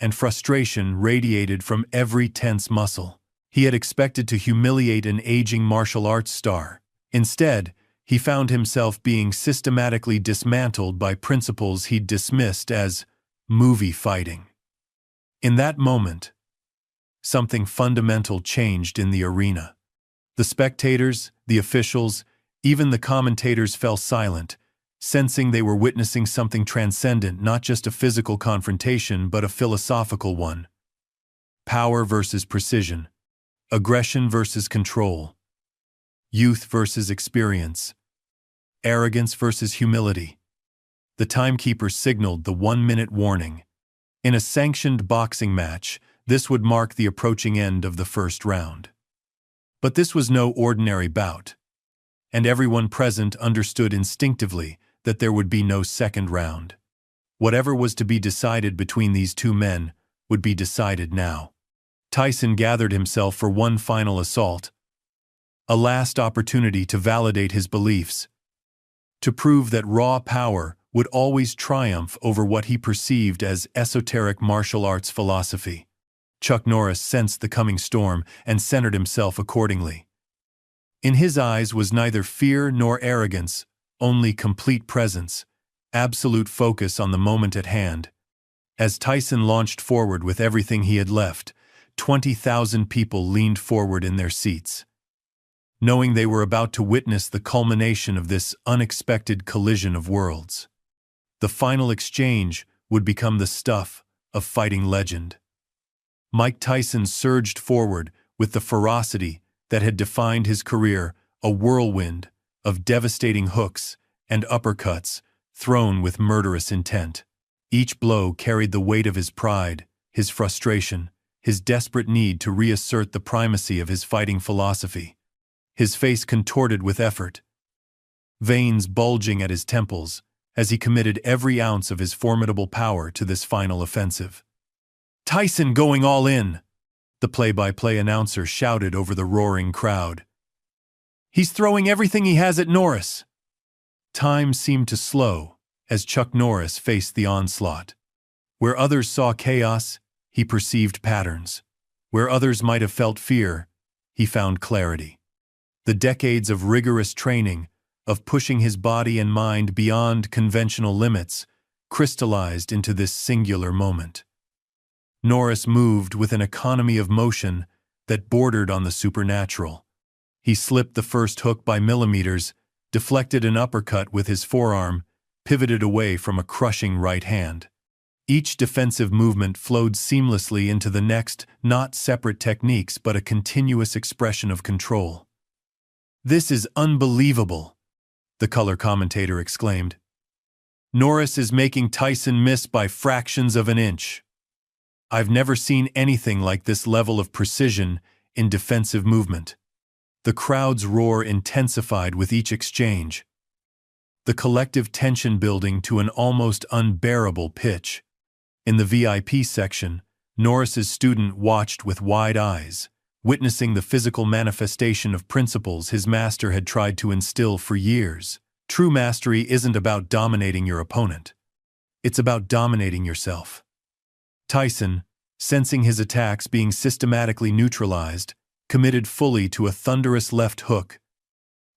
Speaker 1: and frustration radiated from every tense muscle. He had expected to humiliate an aging martial arts star. Instead, he found himself being systematically dismantled by principles he'd dismissed as movie fighting. In that moment, something fundamental changed in the arena. The spectators, the officials, even the commentators fell silent, sensing they were witnessing something transcendent, not just a physical confrontation but a philosophical one. Power versus precision, aggression versus control, youth versus experience, arrogance versus humility. The timekeeper signaled the 1-minute warning. In a sanctioned boxing match, this would mark the approaching end of the first round. But this was no ordinary bout, and everyone present understood instinctively that there would be no second round. Whatever was to be decided between these two men would be decided now. Tyson gathered himself for one final assault, a last opportunity to validate his beliefs, to prove that raw power would always triumph over what he perceived as esoteric martial arts philosophy. Chuck Norris sensed the coming storm and centered himself accordingly. In his eyes was neither fear nor arrogance, only complete presence, absolute focus on the moment at hand. As Tyson launched forward with everything he had left, 20,000 people leaned forward in their seats, knowing they were about to witness the culmination of this unexpected collision of worlds. The final exchange would become the stuff of fighting legend. Mike Tyson surged forward with the ferocity that had defined his career, a whirlwind of devastating hooks and uppercuts thrown with murderous intent. Each blow carried the weight of his pride, his frustration, his desperate need to reassert the primacy of his fighting philosophy. His face contorted with effort, veins bulging at his temples as he committed every ounce of his formidable power to this final offensive. "Tyson going all in," the play-by-play announcer shouted over the roaring crowd. "He's throwing everything he has at Norris." Time seemed to slow as Chuck Norris faced the onslaught. Where others saw chaos, he perceived patterns. Where others might have felt fear, he found clarity. The decades of rigorous training, of pushing his body and mind beyond conventional limits, crystallized into this singular moment. Norris moved with an economy of motion that bordered on the supernatural. He slipped the first hook by millimeters, deflected an uppercut with his forearm, pivoted away from a crushing right hand. Each defensive movement flowed seamlessly into the next, not separate techniques but a continuous expression of control. "This is unbelievable," the color commentator exclaimed. "Norris is making Tyson miss by fractions of an inch. I've never seen anything like this level of precision in defensive movement." The crowd's roar intensified with each exchange, the collective tension building to an almost unbearable pitch. In the VIP section, Norris's student watched with wide eyes, witnessing the physical manifestation of principles his master had tried to instill for years. True mastery isn't about dominating your opponent. It's about dominating yourself. Tyson, sensing his attacks being systematically neutralized, committed fully to a thunderous left hook,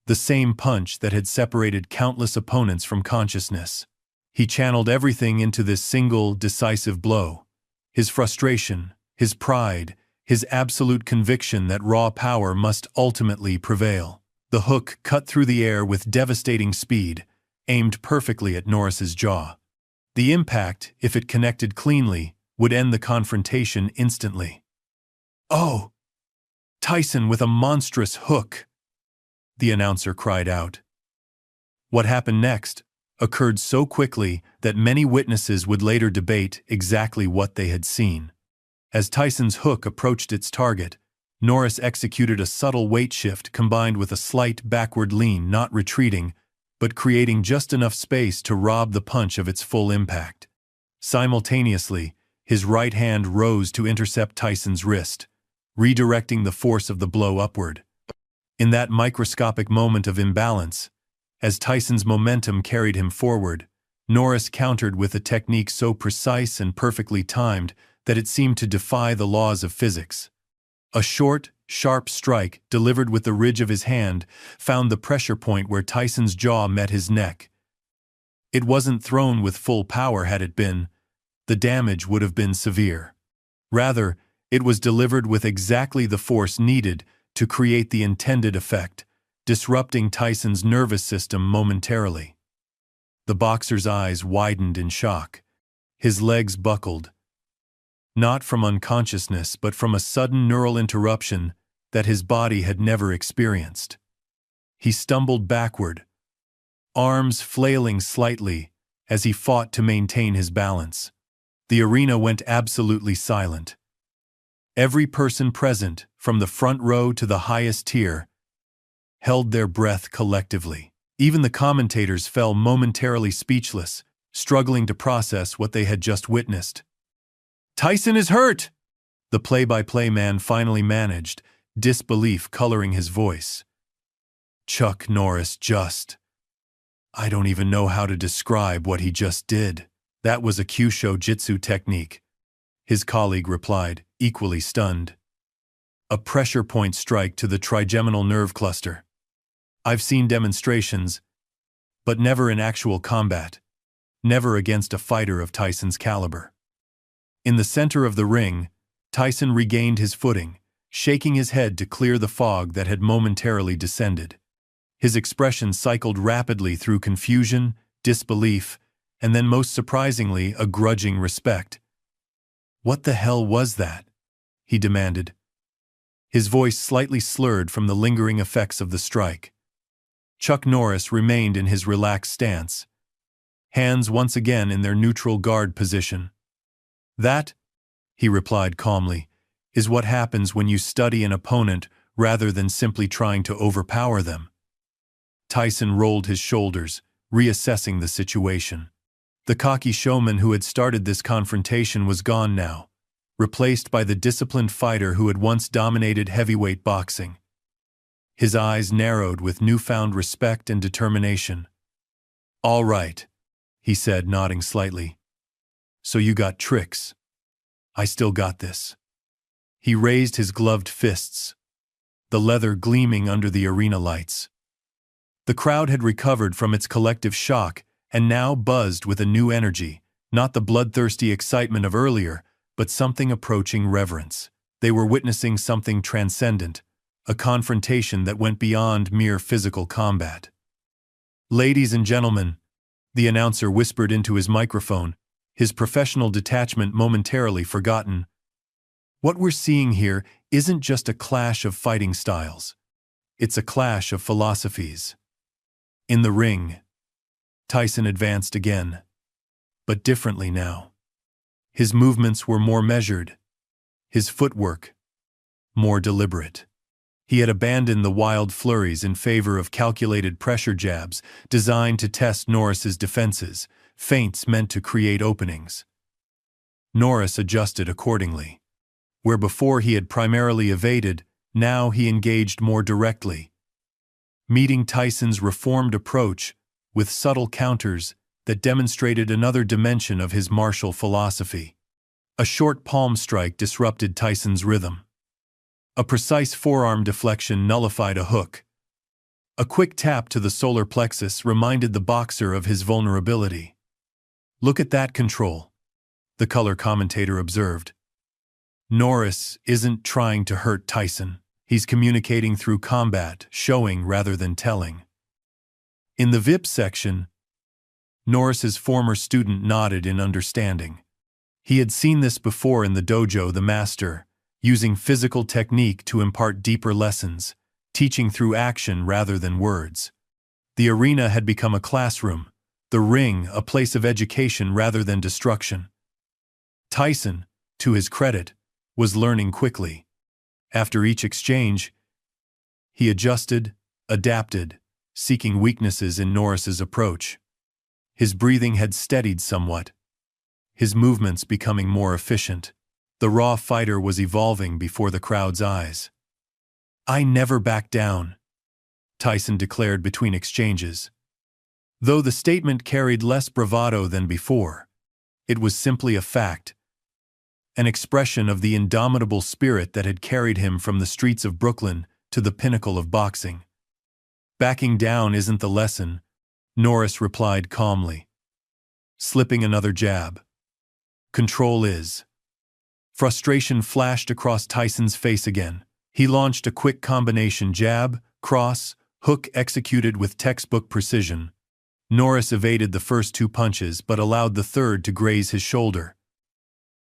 Speaker 1: the same punch that had separated countless opponents from consciousness. He channeled everything into this single, decisive blow. His frustration, his pride, his absolute conviction that raw power must ultimately prevail. The hook cut through the air with devastating speed, aimed perfectly at Norris's jaw. The impact, if it connected cleanly, would end the confrontation instantly. "Oh! Tyson with a monstrous hook!" the announcer cried out. What happened next occurred so quickly that many witnesses would later debate exactly what they had seen. As Tyson's hook approached its target, Norris executed a subtle weight shift combined with a slight backward lean, not retreating, but creating just enough space to rob the punch of its full impact. Simultaneously, his right hand rose to intercept Tyson's wrist, redirecting the force of the blow upward. In that microscopic moment of imbalance, as Tyson's momentum carried him forward, Norris countered with a technique so precise and perfectly timed that it seemed to defy the laws of physics. A short, sharp strike, delivered with the ridge of his hand, found the pressure point where Tyson's jaw met his neck. It wasn't thrown with full power. Had it been, the damage would have been severe. Rather, it was delivered with exactly the force needed to create the intended effect, disrupting Tyson's nervous system momentarily. The boxer's eyes widened in shock. His legs buckled, not from unconsciousness but from a sudden neural interruption that his body had never experienced. He stumbled backward, arms flailing slightly as he fought to maintain his balance. The arena went absolutely silent. Every person present, from the front row to the highest tier, held their breath collectively. Even the commentators fell momentarily speechless, struggling to process what they had just witnessed. "Tyson is hurt!" the play-by-play man finally managed, disbelief coloring his voice. "Chuck Norris I don't even know how to describe what he just did. That was a Kyusho Jitsu technique," his colleague replied, equally stunned. "A pressure point strike to the trigeminal nerve cluster. I've seen demonstrations, but never in actual combat, never against a fighter of Tyson's caliber." In the center of the ring, Tyson regained his footing, shaking his head to clear the fog that had momentarily descended. His expression cycled rapidly through confusion, disbelief, and then most surprisingly, a grudging respect. "What the hell was that?" he demanded, his voice slightly slurred from the lingering effects of the strike. Chuck Norris remained in his relaxed stance, hands once again in their neutral guard position. "That," he replied calmly, "is what happens when you study an opponent rather than simply trying to overpower them." Tyson rolled his shoulders, reassessing the situation. The cocky showman who had started this confrontation was gone now, replaced by the disciplined fighter who had once dominated heavyweight boxing. His eyes narrowed with newfound respect and determination. "All right," he said, nodding slightly. "So you got tricks. I still got this." He raised his gloved fists, the leather gleaming under the arena lights. The crowd had recovered from its collective shock and now buzzed with a new energy, not the bloodthirsty excitement of earlier, but something approaching reverence. They were witnessing something transcendent, a confrontation that went beyond mere physical combat. "Ladies and gentlemen," the announcer whispered into his microphone, his professional detachment momentarily forgotten. What we're seeing here isn't just a clash of fighting styles. It's a clash of philosophies. In the ring, Tyson advanced again, but differently now. His movements were more measured, his footwork more deliberate. He had abandoned the wild flurries in favor of calculated pressure jabs designed to test Norris's defenses, feints meant to create openings. Norris adjusted accordingly. Where before he had primarily evaded, now he engaged more directly, meeting Tyson's reformed approach with subtle counters that demonstrated another dimension of his martial philosophy. A short palm strike disrupted Tyson's rhythm. A precise forearm deflection nullified a hook. A quick tap to the solar plexus reminded the boxer of his vulnerability. "Look at that control," the color commentator observed. Norris isn't trying to hurt Tyson. He's communicating through combat, showing rather than telling. In the VIP section, Norris's former student nodded in understanding. He had seen this before in the dojo, the master, using physical technique to impart deeper lessons, teaching through action rather than words. The arena had become a classroom, the ring a place of education rather than destruction. Tyson, to his credit, was learning quickly. After each exchange, he adjusted, adapted, seeking weaknesses in Norris's approach. His breathing had steadied somewhat, his movements becoming more efficient. The raw fighter was evolving before the crowd's eyes. "I never back down," Tyson declared between exchanges. Though the statement carried less bravado than before, it was simply a fact, an expression of the indomitable spirit that had carried him from the streets of Brooklyn to the pinnacle of boxing. "Backing down isn't the lesson," Norris replied calmly, slipping another jab. "Control is." Frustration flashed across Tyson's face again. He launched a quick combination jab, cross, hook executed with textbook precision. Norris evaded the first two punches but allowed the third to graze his shoulder,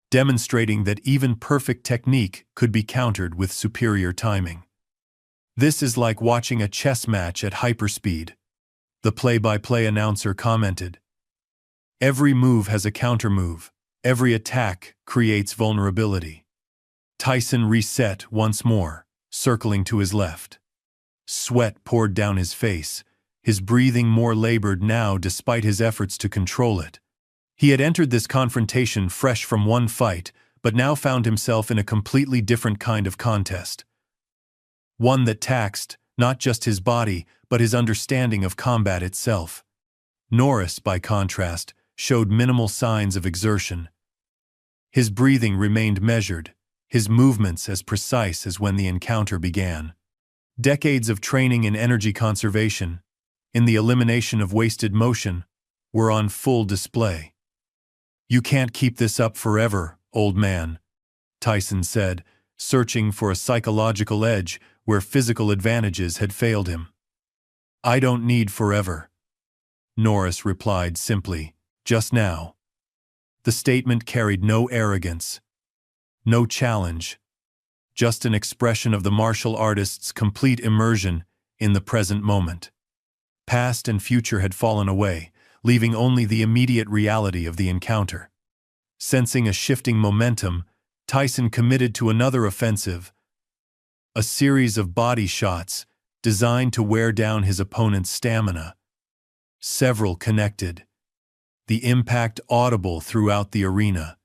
Speaker 1: demonstrating that even perfect technique could be countered with superior timing. "This is like watching a chess match at hyperspeed," the play-by-play announcer commented. "Every move has a countermove. Every attack creates vulnerability." Tyson reset once more, circling to his left. Sweat poured down his face, his breathing more labored now despite his efforts to control it. He had entered this confrontation fresh from one fight, but now found himself in a completely different kind of contest. One that taxed not just his body, but his understanding of combat itself. Norris, by contrast, showed minimal signs of exertion. His breathing remained measured, his movements as precise as when the encounter began. Decades of training in energy conservation, in the elimination of wasted motion, were on full display. "You can't keep this up forever, old man," Tyson said, searching for a psychological edge where physical advantages had failed him. "I don't need forever," Norris replied simply, "just now." The statement carried no arrogance, no challenge, just an expression of the martial artist's complete immersion in the present moment. Past and future had fallen away, leaving only the immediate reality of the encounter. Sensing a shifting momentum, Tyson committed to another offensive, a series of body shots designed to wear down his opponent's stamina. Several connected, the impact audible throughout the arena.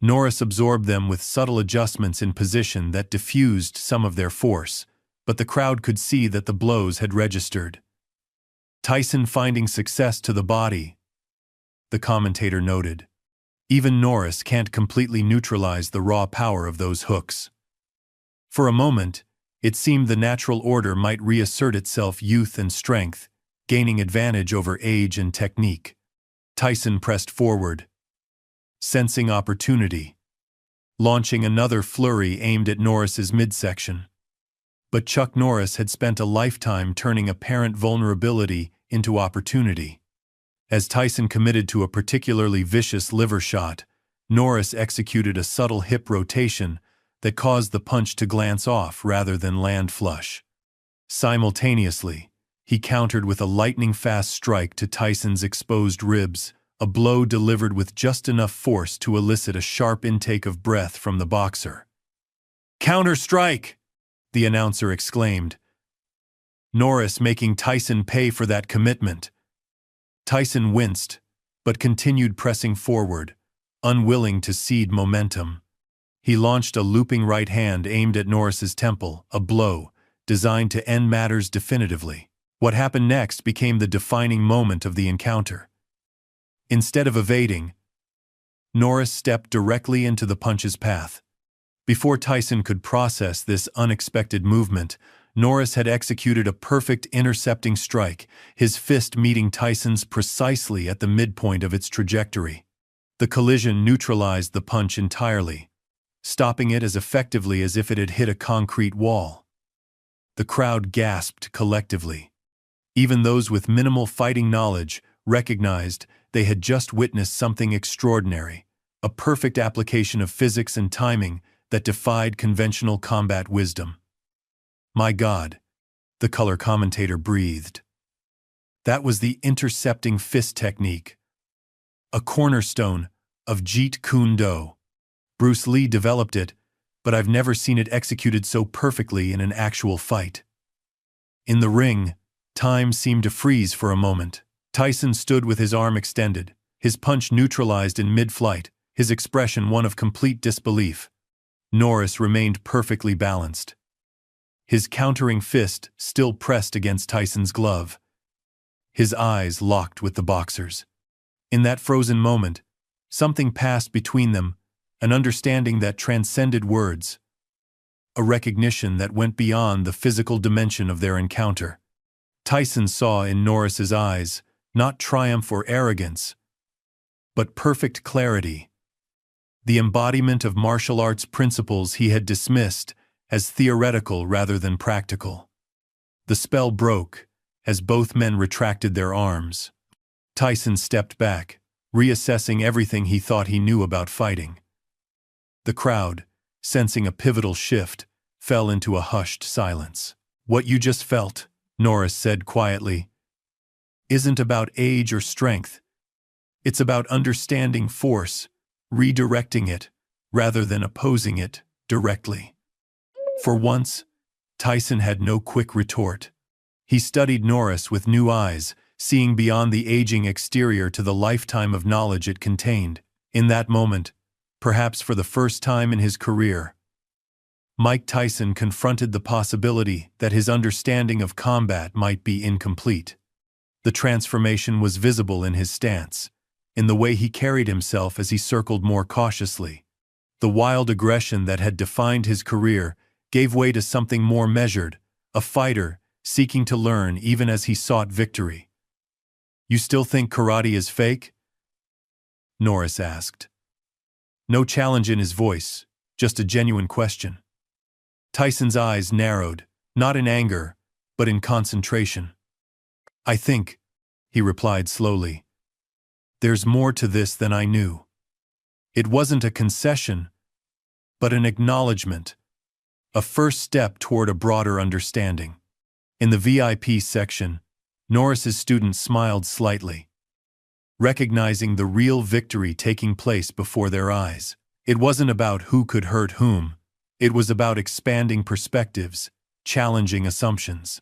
Speaker 1: Norris absorbed them with subtle adjustments in position that diffused some of their force, but the crowd could see that the blows had registered. "Tyson finding success to the body," the commentator noted. "Even Norris can't completely neutralize the raw power of those hooks." For a moment, it seemed the natural order might reassert itself, youth and strength, gaining advantage over age and technique. Tyson pressed forward, sensing opportunity, launching another flurry aimed at Norris's midsection. But Chuck Norris had spent a lifetime turning apparent vulnerability into opportunity. As Tyson committed to a particularly vicious liver shot, Norris executed a subtle hip rotation that caused the punch to glance off rather than land flush. Simultaneously, he countered with a lightning-fast strike to Tyson's exposed ribs, a blow delivered with just enough force to elicit a sharp intake of breath from the boxer. "Counter strike!" the announcer exclaimed. Norris making Tyson pay for that commitment. Tyson winced, but continued pressing forward, unwilling to cede momentum. He launched a looping right hand aimed at Norris's temple, a blow designed to end matters definitively. What happened next became the defining moment of the encounter. Instead of evading, Norris stepped directly into the punch's path. Before Tyson could process this unexpected movement, Norris had executed a perfect intercepting strike, his fist meeting Tyson's precisely at the midpoint of its trajectory. The collision neutralized the punch entirely, stopping it as effectively as if it had hit a concrete wall. The crowd gasped collectively. Even those with minimal fighting knowledge recognized they had just witnessed something extraordinary, a perfect application of physics and timing that defied conventional combat wisdom. "My God," the color commentator breathed. That was the intercepting fist technique, a cornerstone of Jeet Kune Do. Bruce Lee developed it, but I've never seen it executed so perfectly in an actual fight. In the ring, time seemed to freeze for a moment. Tyson stood with his arm extended, his punch neutralized in mid-flight, his expression one of complete disbelief. Norris remained perfectly balanced, his countering fist still pressed against Tyson's glove, his eyes locked with the boxer's. In that frozen moment, something passed between them, an understanding that transcended words, a recognition that went beyond the physical dimension of their encounter. Tyson saw in Norris's eyes not triumph or arrogance, but perfect clarity, the embodiment of martial arts principles he had dismissed as theoretical rather than practical. The spell broke as both men retracted their arms. Tyson stepped back, reassessing everything he thought he knew about fighting. The crowd, sensing a pivotal shift, fell into a hushed silence. "What you just felt," Norris said quietly, "isn't about age or strength. It's about understanding force, redirecting it, rather than opposing it directly." For once, Tyson had no quick retort. He studied Norris with new eyes, seeing beyond the aging exterior to the lifetime of knowledge it contained. In that moment, perhaps for the first time in his career, Mike Tyson confronted the possibility that his understanding of combat might be incomplete. The transformation was visible in his stance, in the way he carried himself as he circled more cautiously. The wild aggression that had defined his career gave way to something more measured, a fighter seeking to learn even as he sought victory. "You still think karate is fake?" Norris asked. No challenge in his voice, just a genuine question. Tyson's eyes narrowed, not in anger, but in concentration. "I think," he replied slowly, "there's more to this than I knew." It wasn't a concession, but an acknowledgement, a first step toward a broader understanding. In the VIP section, Norris's students smiled slightly, recognizing the real victory taking place before their eyes. It wasn't about who could hurt whom. It was about expanding perspectives, challenging assumptions.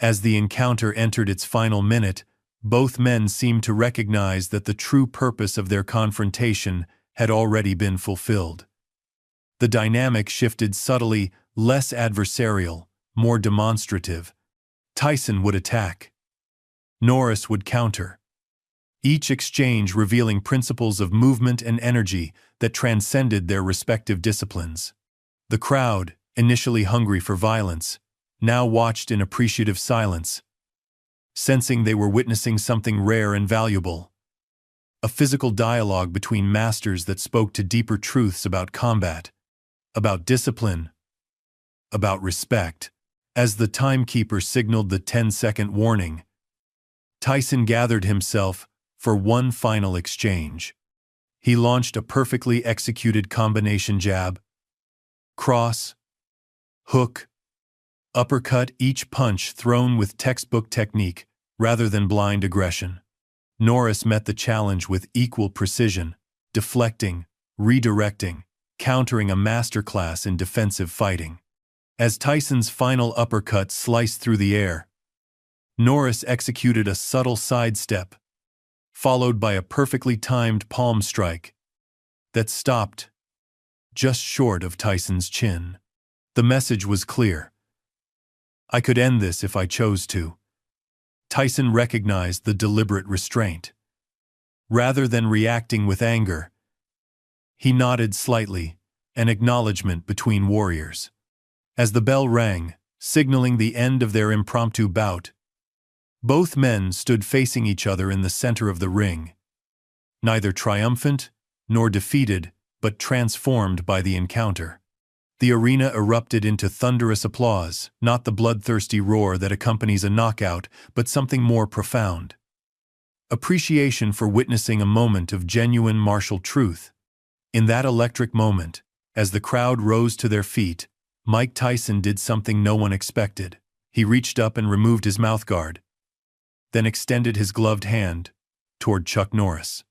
Speaker 1: As the encounter entered its final minute, both men seemed to recognize that the true purpose of their confrontation had already been fulfilled. The dynamic shifted subtly, less adversarial, more demonstrative. Tyson would attack. Norris would counter. Each exchange revealing principles of movement and energy that transcended their respective disciplines. The crowd, initially hungry for violence, now watched in appreciative silence, sensing they were witnessing something rare and valuable. A physical dialogue between masters that spoke to deeper truths about combat, about discipline, about respect. As the timekeeper signaled the 10-second warning, Tyson gathered himself, for one final exchange. He launched a perfectly executed combination jab, cross, hook, uppercut, each punch thrown with textbook technique rather than blind aggression. Norris met the challenge with equal precision, deflecting, redirecting, countering, a masterclass in defensive fighting. As Tyson's final uppercut sliced through the air, Norris executed a subtle sidestep, followed by a perfectly timed palm strike that stopped just short of Tyson's chin. The message was clear. I could end this if I chose to. Tyson recognized the deliberate restraint. Rather than reacting with anger, he nodded slightly, an acknowledgement between warriors. As the bell rang, signaling the end of their impromptu bout, both men stood facing each other in the center of the ring, neither triumphant nor defeated, but transformed by the encounter. The arena erupted into thunderous applause, not the bloodthirsty roar that accompanies a knockout, but something more profound. Appreciation for witnessing a moment of genuine martial truth. In that electric moment, as the crowd rose to their feet, Mike Tyson did something no one expected. He reached up and removed his mouthguard, then extended his gloved hand toward Chuck Norris.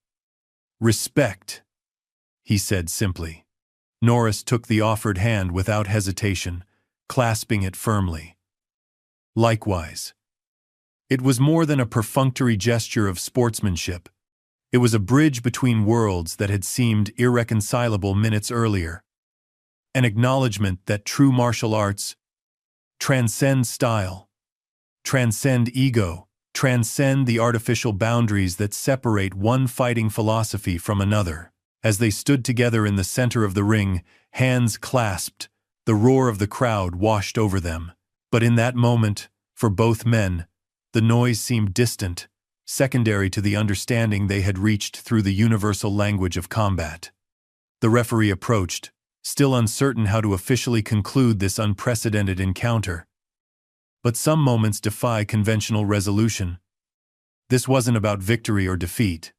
Speaker 1: "Respect," he said simply. Norris took the offered hand without hesitation, clasping it firmly. Likewise. It was more than a perfunctory gesture of sportsmanship. It was a bridge between worlds that had seemed irreconcilable minutes earlier. An acknowledgement that true martial arts transcend style, transcend ego, transcend the artificial boundaries that separate one fighting philosophy from another. As they stood together in the center of the ring, hands clasped, the roar of the crowd washed over them. But in that moment, for both men, the noise seemed distant, secondary to the understanding they had reached through the universal language of combat. The referee approached, still uncertain how to officially conclude this unprecedented encounter. But some moments defy conventional resolution. This wasn't about victory or defeat.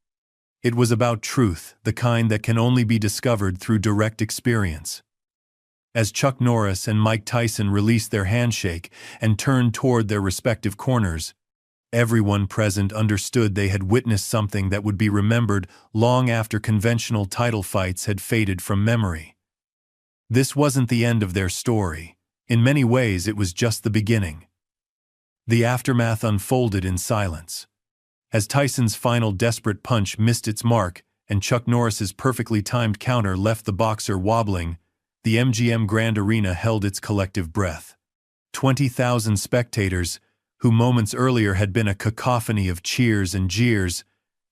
Speaker 1: It was about truth, the kind that can only be discovered through direct experience. As Chuck Norris and Mike Tyson released their handshake and turned toward their respective corners, everyone present understood they had witnessed something that would be remembered long after conventional title fights had faded from memory. This wasn't the end of their story. In many ways, it was just the beginning. The aftermath unfolded in silence. As Tyson's final desperate punch missed its mark and Chuck Norris's perfectly timed counter left the boxer wobbling, the MGM Grand Arena held its collective breath. 20,000 spectators, who moments earlier had been a cacophony of cheers and jeers,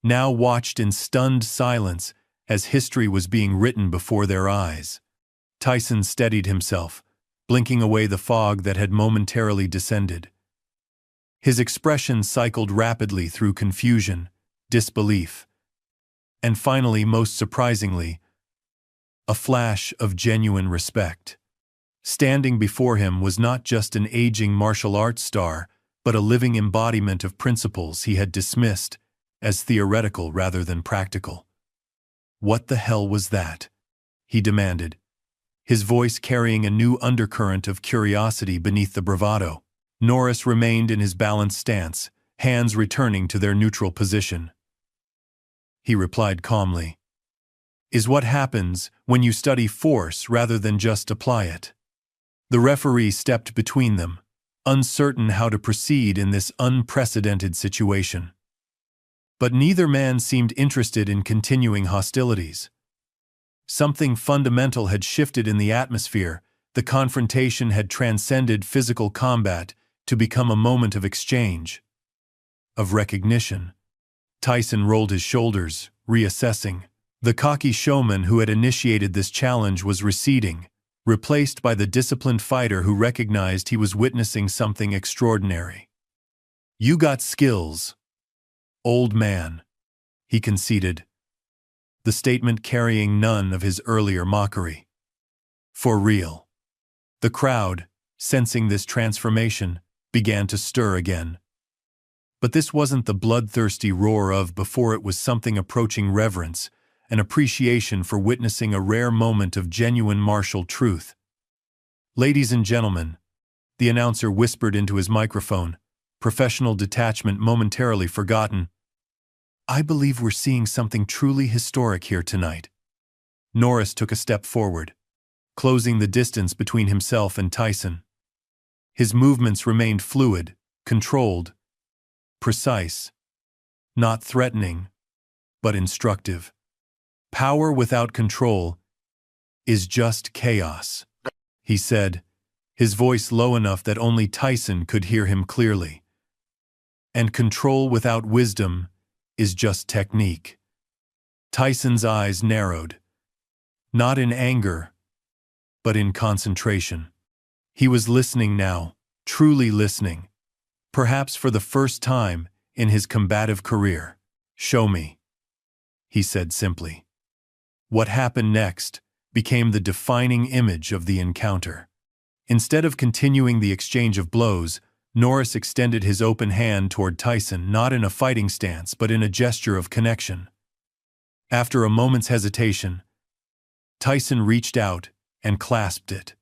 Speaker 1: now watched in stunned silence as history was being written before their eyes. Tyson steadied himself, blinking away the fog that had momentarily descended. His expression cycled rapidly through confusion, disbelief, and finally, most surprisingly, a flash of genuine respect. Standing before him was not just an aging martial arts star, but a living embodiment of principles he had dismissed as theoretical rather than practical. "What the hell was that?" he demanded, his voice carrying a new undercurrent of curiosity beneath the bravado. Norris remained in his balanced stance, hands returning to their neutral position. He replied calmly, "Is what happens when you study force rather than just apply it." The referee stepped between them, uncertain how to proceed in this unprecedented situation. But neither man seemed interested in continuing hostilities. Something fundamental had shifted in the atmosphere. The confrontation had transcended physical combat to become a moment of exchange, of recognition. Tyson rolled his shoulders, reassessing. The cocky showman who had initiated this challenge was receding, replaced by the disciplined fighter who recognized he was witnessing something extraordinary. "You got skills, old man," he conceded, the statement carrying none of his earlier mockery. For real. The crowd, sensing this transformation, began to stir again. But this wasn't the bloodthirsty roar of before, it was something approaching reverence, an appreciation for witnessing a rare moment of genuine martial truth. "Ladies and gentlemen," the announcer whispered into his microphone, professional detachment momentarily forgotten, "I believe we're seeing something truly historic here tonight." Norris took a step forward, closing the distance between himself and Tyson. His movements remained fluid, controlled, precise, not threatening, but instructive. "Power without control is just chaos," he said, his voice low enough that only Tyson could hear him clearly. "And control without wisdom is just technique." Tyson's eyes narrowed, not in anger, but in concentration. He was listening now, truly listening, perhaps for the first time in his combative career. "Show me," he said simply. What happened next became the defining image of the encounter. Instead of continuing the exchange of blows, Norris extended his open hand toward Tyson, not in a fighting stance but in a gesture of connection. After a moment's hesitation, Tyson reached out and clasped it.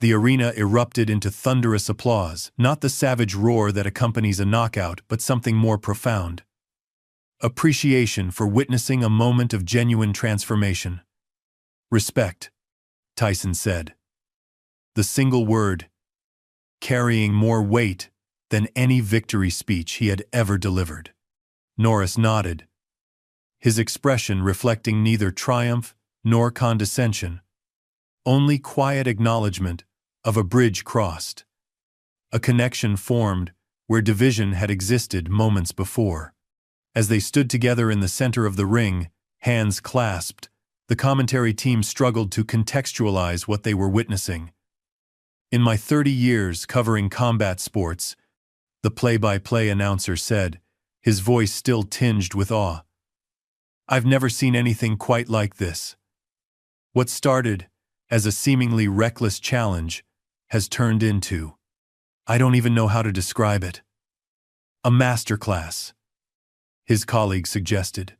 Speaker 1: The arena erupted into thunderous applause, not the savage roar that accompanies a knockout, but something more profound. Appreciation for witnessing a moment of genuine transformation. "Respect," Tyson said. The single word, carrying more weight than any victory speech he had ever delivered. Norris nodded, his expression reflecting neither triumph nor condescension, only quiet acknowledgement of a bridge crossed, a connection formed where division had existed moments before. As they stood together in the center of the ring, hands clasped, the commentary team struggled to contextualize what they were witnessing. "In my 30 years covering combat sports," the play-by-play announcer said, his voice still tinged with awe, "I've never seen anything quite like this. What started as a seemingly reckless challenge has turned into, I don't even know how to describe it, a masterclass," his colleague suggested.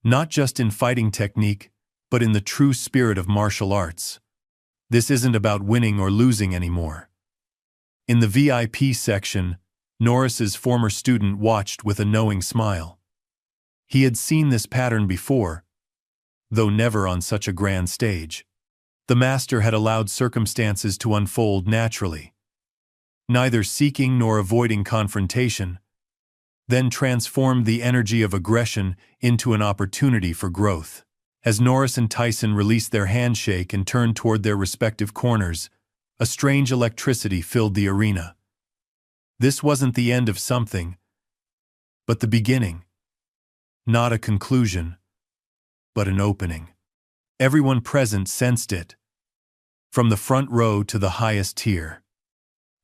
Speaker 1: "Not just in fighting technique, but in the true spirit of martial arts. This isn't about winning or losing anymore." In the VIP section, Norris's former student watched with a knowing smile. He had seen this pattern before, though never on such a grand stage. The master had allowed circumstances to unfold naturally, neither seeking nor avoiding confrontation, then transformed the energy of aggression into an opportunity for growth. As Norris and Tyson released their handshake and turned toward their respective corners, a strange electricity filled the arena. This wasn't the end of something, but the beginning. Not a conclusion, but an opening. Everyone present sensed it, from the front row to the highest tier.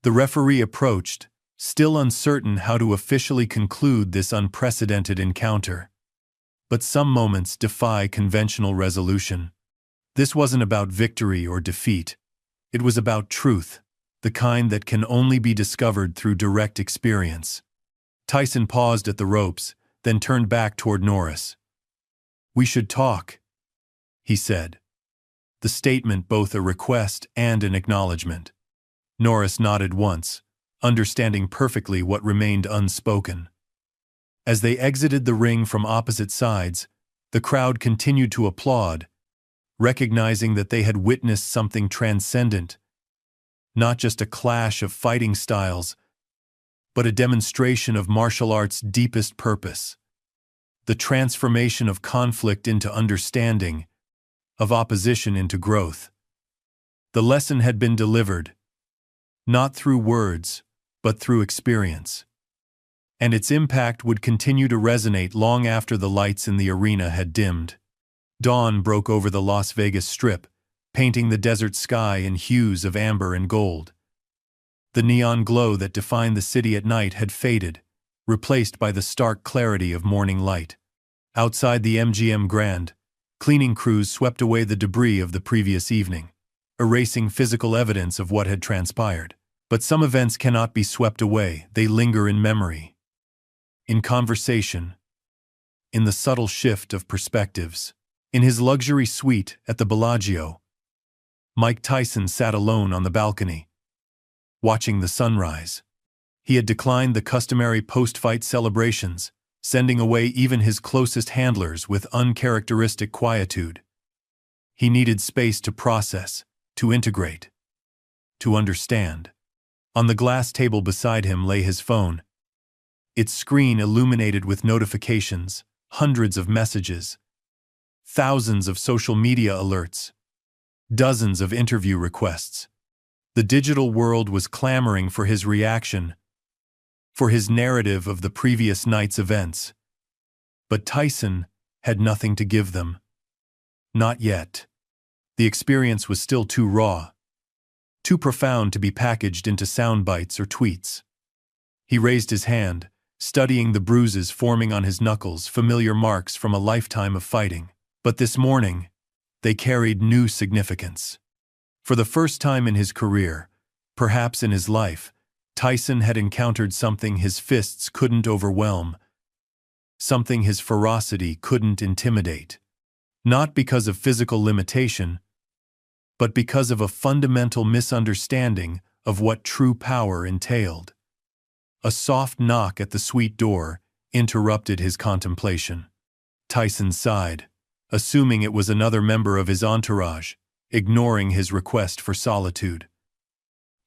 Speaker 1: The referee approached, still uncertain how to officially conclude this unprecedented encounter. But some moments defy conventional resolution. This wasn't about victory or defeat. It was about truth, the kind that can only be discovered through direct experience. Tyson paused at the ropes, then turned back toward Norris. "We should talk," he said, the statement both a request and an acknowledgement. Norris nodded once, understanding perfectly what remained unspoken. As they exited the ring from opposite sides, the crowd continued to applaud, recognizing that they had witnessed something transcendent, not just a clash of fighting styles, but a demonstration of martial art's deepest purpose, the transformation of conflict into understanding, of opposition into growth. The lesson had been delivered, not through words, but through experience. And its impact would continue to resonate long after the lights in the arena had dimmed. Dawn broke over the Las Vegas Strip, painting the desert sky in hues of amber and gold. The neon glow that defined the city at night had faded, replaced by the stark clarity of morning light. Outside the MGM Grand, cleaning crews swept away the debris of the previous evening, erasing physical evidence of what had transpired. But some events cannot be swept away, they linger in memory. in conversation, in the subtle shift of perspectives. In his luxury suite at the Bellagio, Mike Tyson sat alone on the balcony, watching the sunrise. He had declined the customary post-fight celebrations, sending away even his closest handlers with uncharacteristic quietude. He needed space to process, to integrate, to understand. On the glass table beside him lay his phone, its screen illuminated with notifications, hundreds of messages, thousands of social media alerts, dozens of interview requests. The digital world was clamoring for his reaction, for his narrative of the previous night's events. But Tyson had nothing to give them. Not yet. The experience was still too raw, too profound to be packaged into sound bites or tweets. He raised his hand, studying the bruises forming on his knuckles, familiar marks from a lifetime of fighting. But this morning, they carried new significance. For the first time in his career, perhaps in his life, Tyson had encountered something his fists couldn't overwhelm, something his ferocity couldn't intimidate. Not because of physical limitation, but because of a fundamental misunderstanding of what true power entailed. A soft knock at the suite door interrupted his contemplation. Tyson sighed, assuming it was another member of his entourage, ignoring his request for solitude.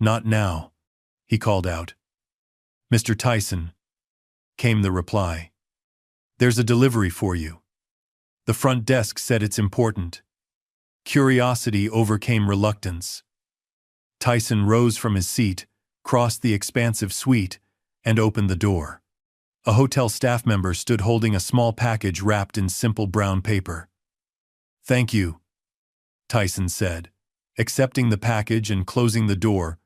Speaker 1: "Not now," he called out. "Mr. Tyson," came the reply. "There's a delivery for you." The front desk said it's important. Curiosity overcame reluctance. Tyson rose from his seat, crossed the expansive suite, and opened the door. A hotel staff member stood holding a small package wrapped in simple brown paper. "Thank you," Tyson said, accepting the package and closing the door.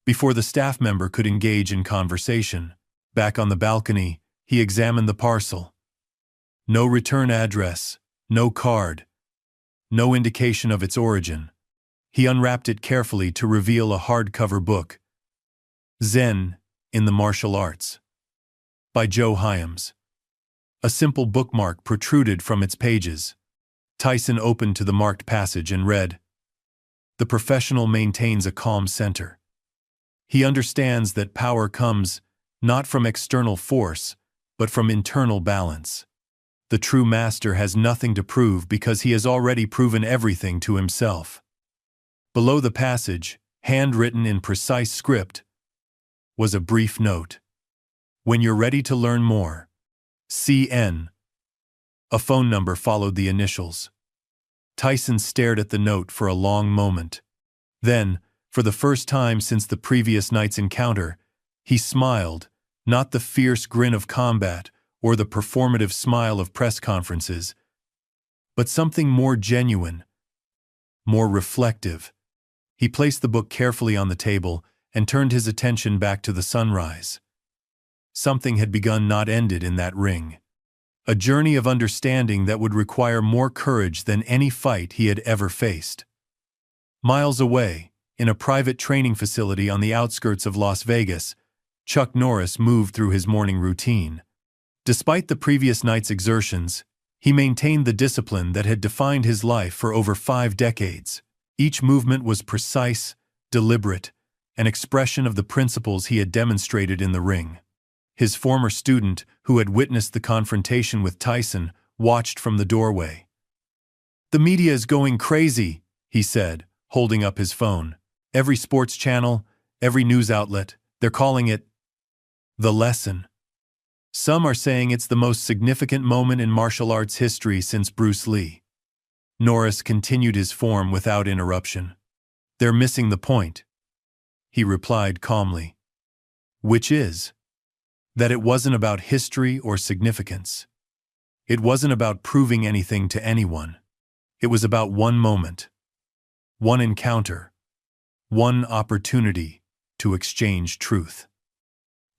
Speaker 1: Before the staff member could engage in conversation, back on the balcony, he examined the parcel. No return address, no card, no indication of its origin. He unwrapped it carefully to reveal a hardcover book, Zen in the Martial Arts, by Joe Hyams. A simple bookmark protruded from its pages. Tyson opened to the marked passage and read, "The professional maintains a calm center. He understands that power comes not from external force, but from internal balance. The true master has nothing to prove because he has already proven everything to himself." Below the passage, handwritten in precise script, was a brief note. "When you're ready to learn more, CN." A phone number followed the initials. Tyson stared at the note for a long moment. Then, for the first time since the previous night's encounter, he smiled, not the fierce grin of combat or the performative smile of press conferences, but something more genuine, more reflective. He placed the book carefully on the table and turned his attention back to the sunrise. Something had begun, not ended, in that ring. A journey of understanding that would require more courage than any fight he had ever faced. Miles away, in a private training facility on the outskirts of Las Vegas, Chuck Norris moved through his morning routine. Despite the previous night's exertions, he maintained the discipline that had defined his life for over 5 decades. Each movement was precise, deliberate, an expression of the principles he had demonstrated in the ring. His former student, who had witnessed the confrontation with Tyson, watched from the doorway. "The media is going crazy," he said, holding up his phone. "Every sports channel, every news outlet, they're calling it the lesson. Some are saying it's the most significant moment in martial arts history since Bruce Lee." Norris continued his form without interruption. "They're missing the point," he replied calmly. "Which is that it wasn't about history or significance. It wasn't about proving anything to anyone. It was about one moment, one encounter, one opportunity to exchange truth."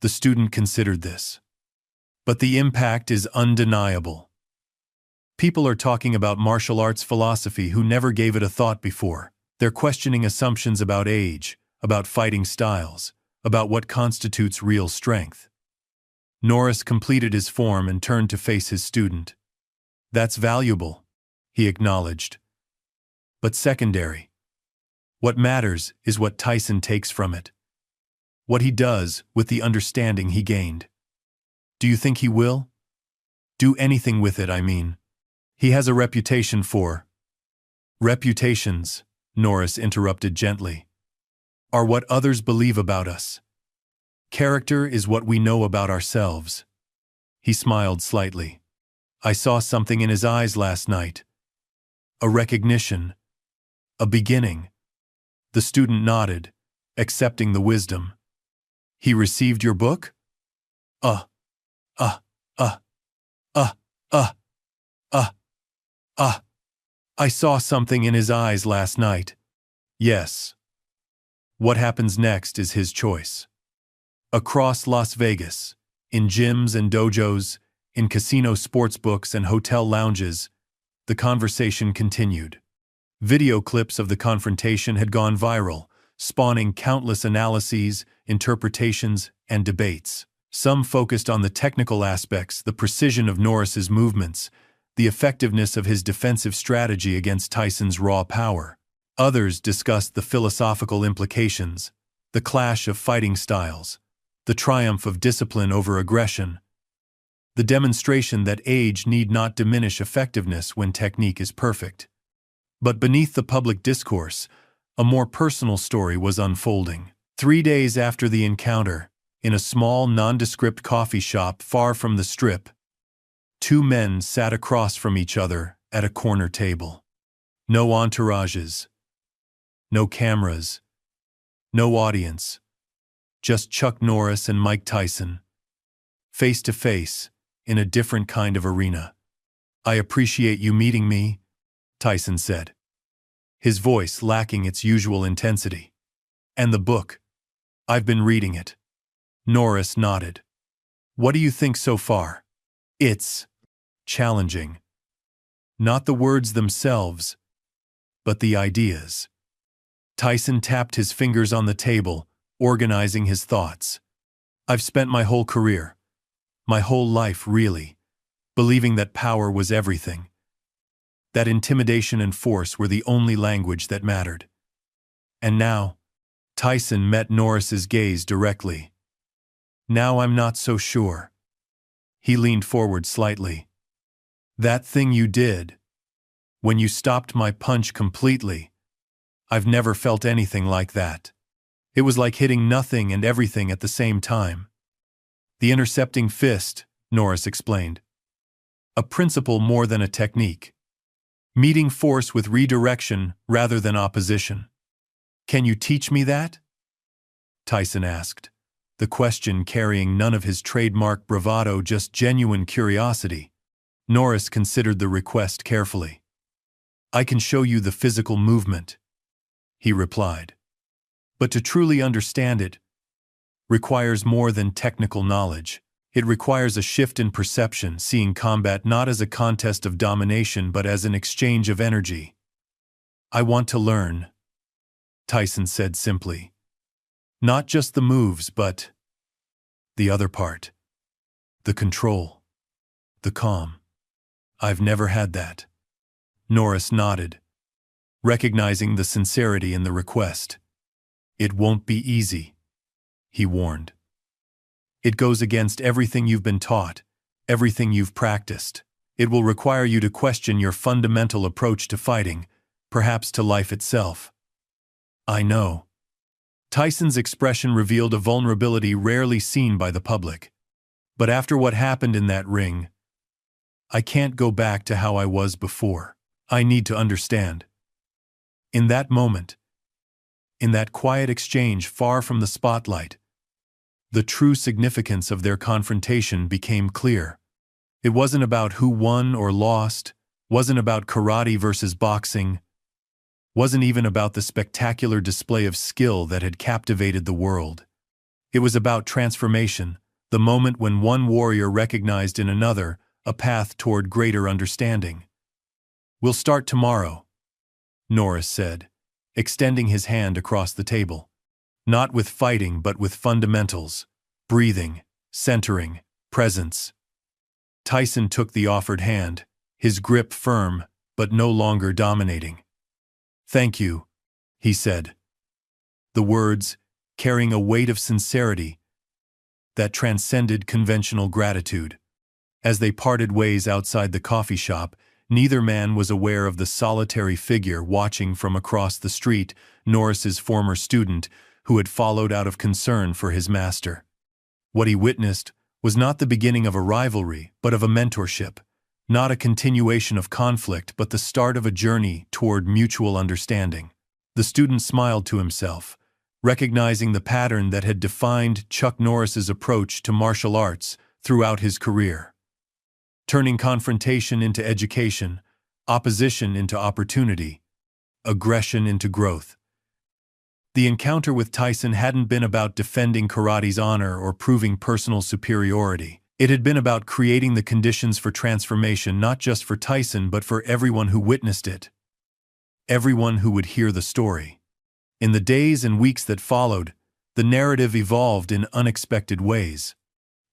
Speaker 1: The student considered this. But the impact is undeniable. People are talking about martial arts philosophy who never gave it a thought before. They're questioning assumptions about age, about fighting styles, about what constitutes real strength. Norris completed his form and turned to face his student. "That's valuable," he acknowledged. "But secondary. What matters is what Tyson takes from it. What he does with the understanding he gained. Do you think he will? Do anything with it, I mean. He has a reputation for—" "Reputations," Norris interrupted gently, "are what others believe about us. Character is what we know about ourselves." He smiled slightly. "I saw something in his eyes last night. A recognition. A beginning." The student nodded, accepting the wisdom. "He received your book?" Uh, uh, uh, uh, uh, uh, uh. I saw something in his eyes last night. Yes. What happens next is his choice. Across Las Vegas, in gyms and dojos, in casino sportsbooks and hotel lounges, the conversation continued. Video clips of the confrontation had gone viral, spawning countless analyses, interpretations, and debates. Some focused on the technical aspects, the precision of Norris's movements, the effectiveness of his defensive strategy against Tyson's raw power. Others discussed the philosophical implications, the clash of fighting styles, the triumph of discipline over aggression, the demonstration that age need not diminish effectiveness when technique is perfect. But beneath the public discourse, a more personal story was unfolding. 3 days after the encounter, in a small, nondescript coffee shop far from the Strip, 2 men sat across from each other at a corner table. No entourages, no cameras, no audience, just Chuck Norris and Mike Tyson, face to face, in a different kind of arena. "I appreciate you meeting me," Tyson said, his voice lacking its usual intensity. "And the book? I've been reading it." Norris nodded. "What do you think so far?" "It's challenging. Not the words themselves, but the ideas." Tyson tapped his fingers on the table, organizing his thoughts. "I've spent my whole career, my whole life really, believing that power was everything. That intimidation and force were the only language that mattered. And now," Tyson met Norris's gaze directly. "Now I'm not so sure." He leaned forward slightly. "That thing you did, when you stopped my punch completely, I've never felt anything like that. It was like hitting nothing and everything at the same time." "The intercepting fist," Norris explained. "A principle more than a technique. Meeting force with redirection rather than opposition." "Can you teach me that?" Tyson asked, the question carrying none of his trademark bravado, just genuine curiosity. Norris considered the request carefully. "I can show you the physical movement," he replied. "But to truly understand it requires more than technical knowledge. It requires a shift in perception, seeing combat not as a contest of domination but as an exchange of energy." "I want to learn," Tyson said simply. "Not just the moves, but the other part. The control. The calm. I've never had that." Norris nodded, recognizing the sincerity in the request. "It won't be easy," he warned. "It goes against everything you've been taught, everything you've practiced. It will require you to question your fundamental approach to fighting, perhaps to life itself." "I know." Tyson's expression revealed a vulnerability rarely seen by the public. "But after what happened in that ring, I can't go back to how I was before. I need to understand." In that moment, in that quiet exchange far from the spotlight, the true significance of their confrontation became clear. It wasn't about who won or lost, wasn't about karate versus boxing, wasn't even about the spectacular display of skill that had captivated the world. It was about transformation, the moment when one warrior recognized in another a path toward greater understanding. "We'll start tomorrow," Norris said, extending his hand across the table. "Not with fighting but with fundamentals, breathing, centering, Presence. Tyson took the offered hand, his grip firm, but no longer dominating. "Thank you," he said. The words, carrying a weight of sincerity that transcended conventional gratitude. As they parted ways outside the coffee shop, neither man was aware of the solitary figure watching from across the street, Norris's former student, who had followed out of concern for his master. What he witnessed was not the beginning of a rivalry, but of a mentorship, not a continuation of conflict, but the start of a journey toward mutual understanding. The student smiled to himself, recognizing the pattern that had defined Chuck Norris's approach to martial arts throughout his career. Turning confrontation into education, opposition into opportunity, aggression into growth. The encounter with Tyson hadn't been about defending karate's honor or proving personal superiority. It had been about creating the conditions for transformation, not just for Tyson but for everyone who witnessed it. Everyone who would hear the story. In the days and weeks that followed, the narrative evolved in unexpected ways.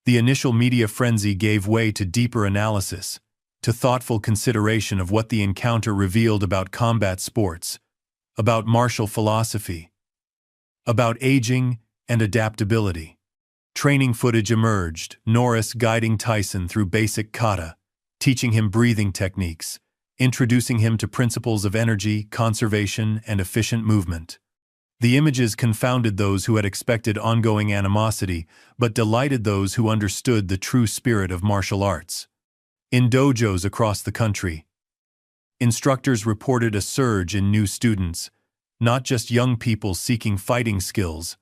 Speaker 1: The initial media frenzy gave way to deeper analysis, to thoughtful consideration of what the encounter revealed about combat sports, about martial philosophy, about aging and adaptability. Training footage emerged, Norris guiding Tyson through basic kata, teaching him breathing techniques, introducing him to principles of energy, conservation, and efficient movement. The images confounded those who had expected ongoing animosity, but delighted those who understood the true spirit of martial arts. In dojos across the country, instructors reported a surge in new students, not just young people seeking fighting skills,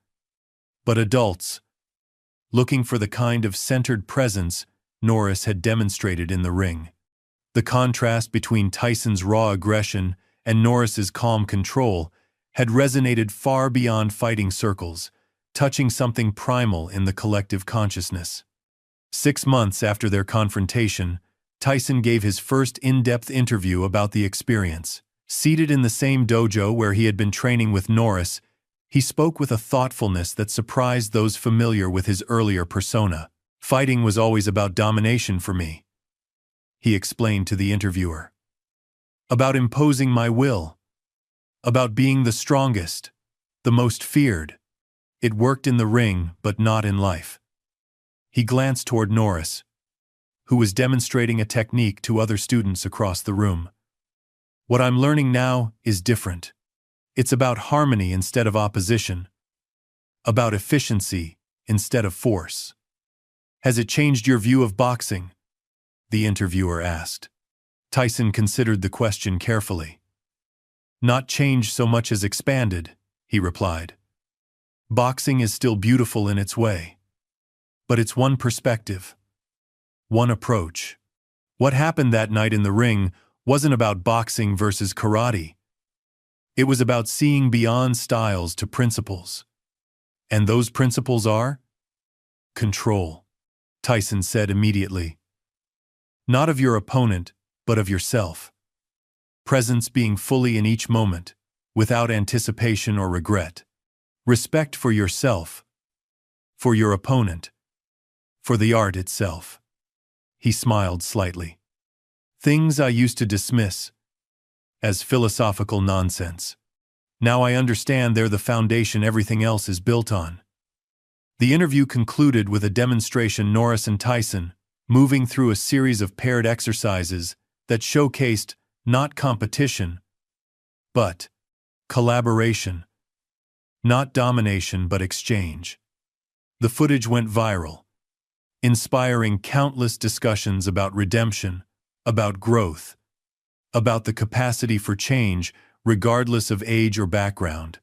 Speaker 1: but adults, looking for the kind of centered presence Norris had demonstrated in the ring. The contrast between Tyson's raw aggression and Norris's calm control had resonated far beyond fighting circles, touching something primal in the collective consciousness. 6 months after their confrontation, Tyson gave his first in-depth interview about the experience. Seated in the same dojo where he had been training with Norris, he spoke with a thoughtfulness that surprised those familiar with his earlier persona. "Fighting was always about domination for me," he explained to the interviewer. "About imposing my will. About being the strongest, the most feared. It worked in the ring, but not in life." He glanced toward Norris, who was demonstrating a technique to other students across the room. "What I'm learning now is different. It's about harmony instead of opposition, about efficiency instead of force." "Has it changed your view of boxing?" the interviewer asked. Tyson considered the question carefully. "Not changed so much as expanded," he replied. "Boxing is still beautiful in its way. But it's one perspective, one approach. What happened that night in the ring wasn't about boxing versus karate. It was about seeing beyond styles to principles. And those principles are? Control," Tyson said immediately. "Not of your opponent, but of yourself. Presence being fully in each moment, without anticipation or regret. Respect for yourself, for your opponent, for the art itself." He smiled slightly. "Things I used to dismiss as philosophical nonsense. Now I understand they're the foundation everything else is built on." The interview concluded with a demonstration Norris and Tyson moving through a series of paired exercises that showcased not competition, but collaboration. Not domination, but exchange. The footage went viral, inspiring countless discussions about redemption, about growth, about the capacity for change regardless of age or background.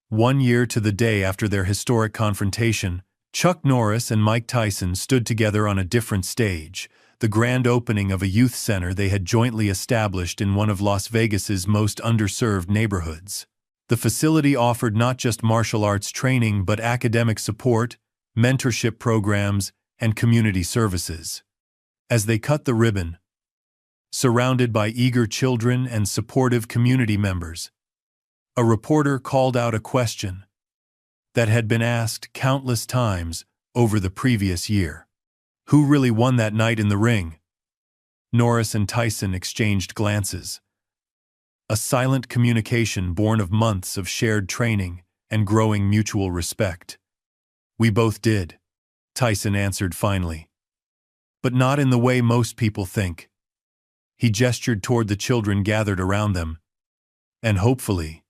Speaker 1: 1 year to the day after their historic confrontation, Chuck Norris and Mike Tyson stood together on a different stage, the grand opening of a youth center they had jointly established in one of Las Vegas's most underserved neighborhoods. The facility offered not just martial arts training but academic support, mentorship programs, and community services. As they cut the ribbon, surrounded by eager children and supportive community members, a reporter called out a question that had been asked countless times over the previous year. Who really won that night in the ring? Norris and Tyson exchanged glances. A silent communication born of months of shared training and growing mutual respect. We both did, Tyson answered finally. But not in the way most people think. He gestured toward the children gathered around them. And hopefully,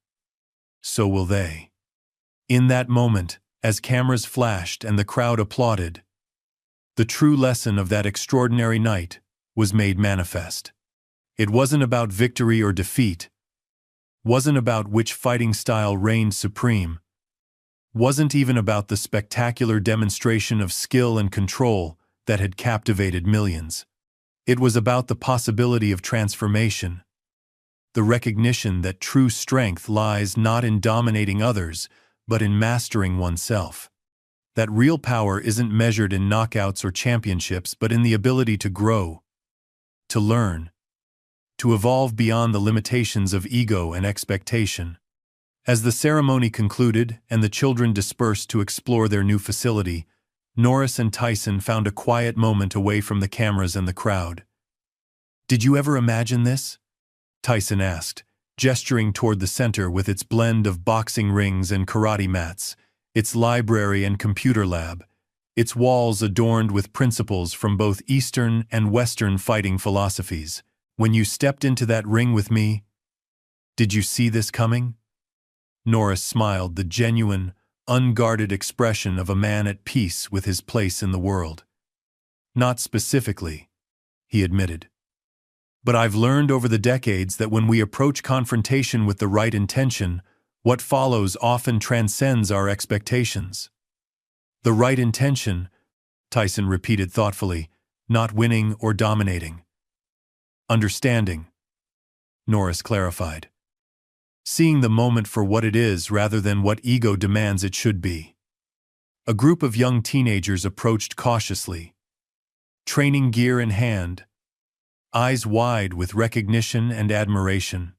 Speaker 1: so will they. In that moment, as cameras flashed and the crowd applauded, the true lesson of that extraordinary night was made manifest. It wasn't about victory or defeat, wasn't about which fighting style reigned supreme, wasn't even about the spectacular demonstration of skill and control that had captivated millions. It was about the possibility of transformation, the recognition that true strength lies not in dominating others, but in mastering oneself. That real power isn't measured in knockouts or championships, but in the ability to grow, to learn, to evolve beyond the limitations of ego and expectation. As the ceremony concluded and the children dispersed to explore their new facility, Norris and Tyson found a quiet moment away from the cameras and the crowd. "Did you ever imagine this?" Tyson asked, gesturing toward the center with its blend of boxing rings and karate mats, its library and computer lab, its walls adorned with principles from both Eastern and Western fighting philosophies. "When you stepped into that ring with me, did you see this coming?" Norris smiled, the genuine, unguarded expression of a man at peace with his place in the world. "Not specifically," he admitted. "But I've learned over the decades that when we approach confrontation with the right intention, what follows often transcends our expectations." "The right intention," Tyson repeated thoughtfully, "not winning or dominating." "Understanding," Norris clarified. "Seeing the moment for what it is rather than what ego demands it should be." A group of young teenagers approached cautiously, training gear in hand, eyes wide with recognition and admiration.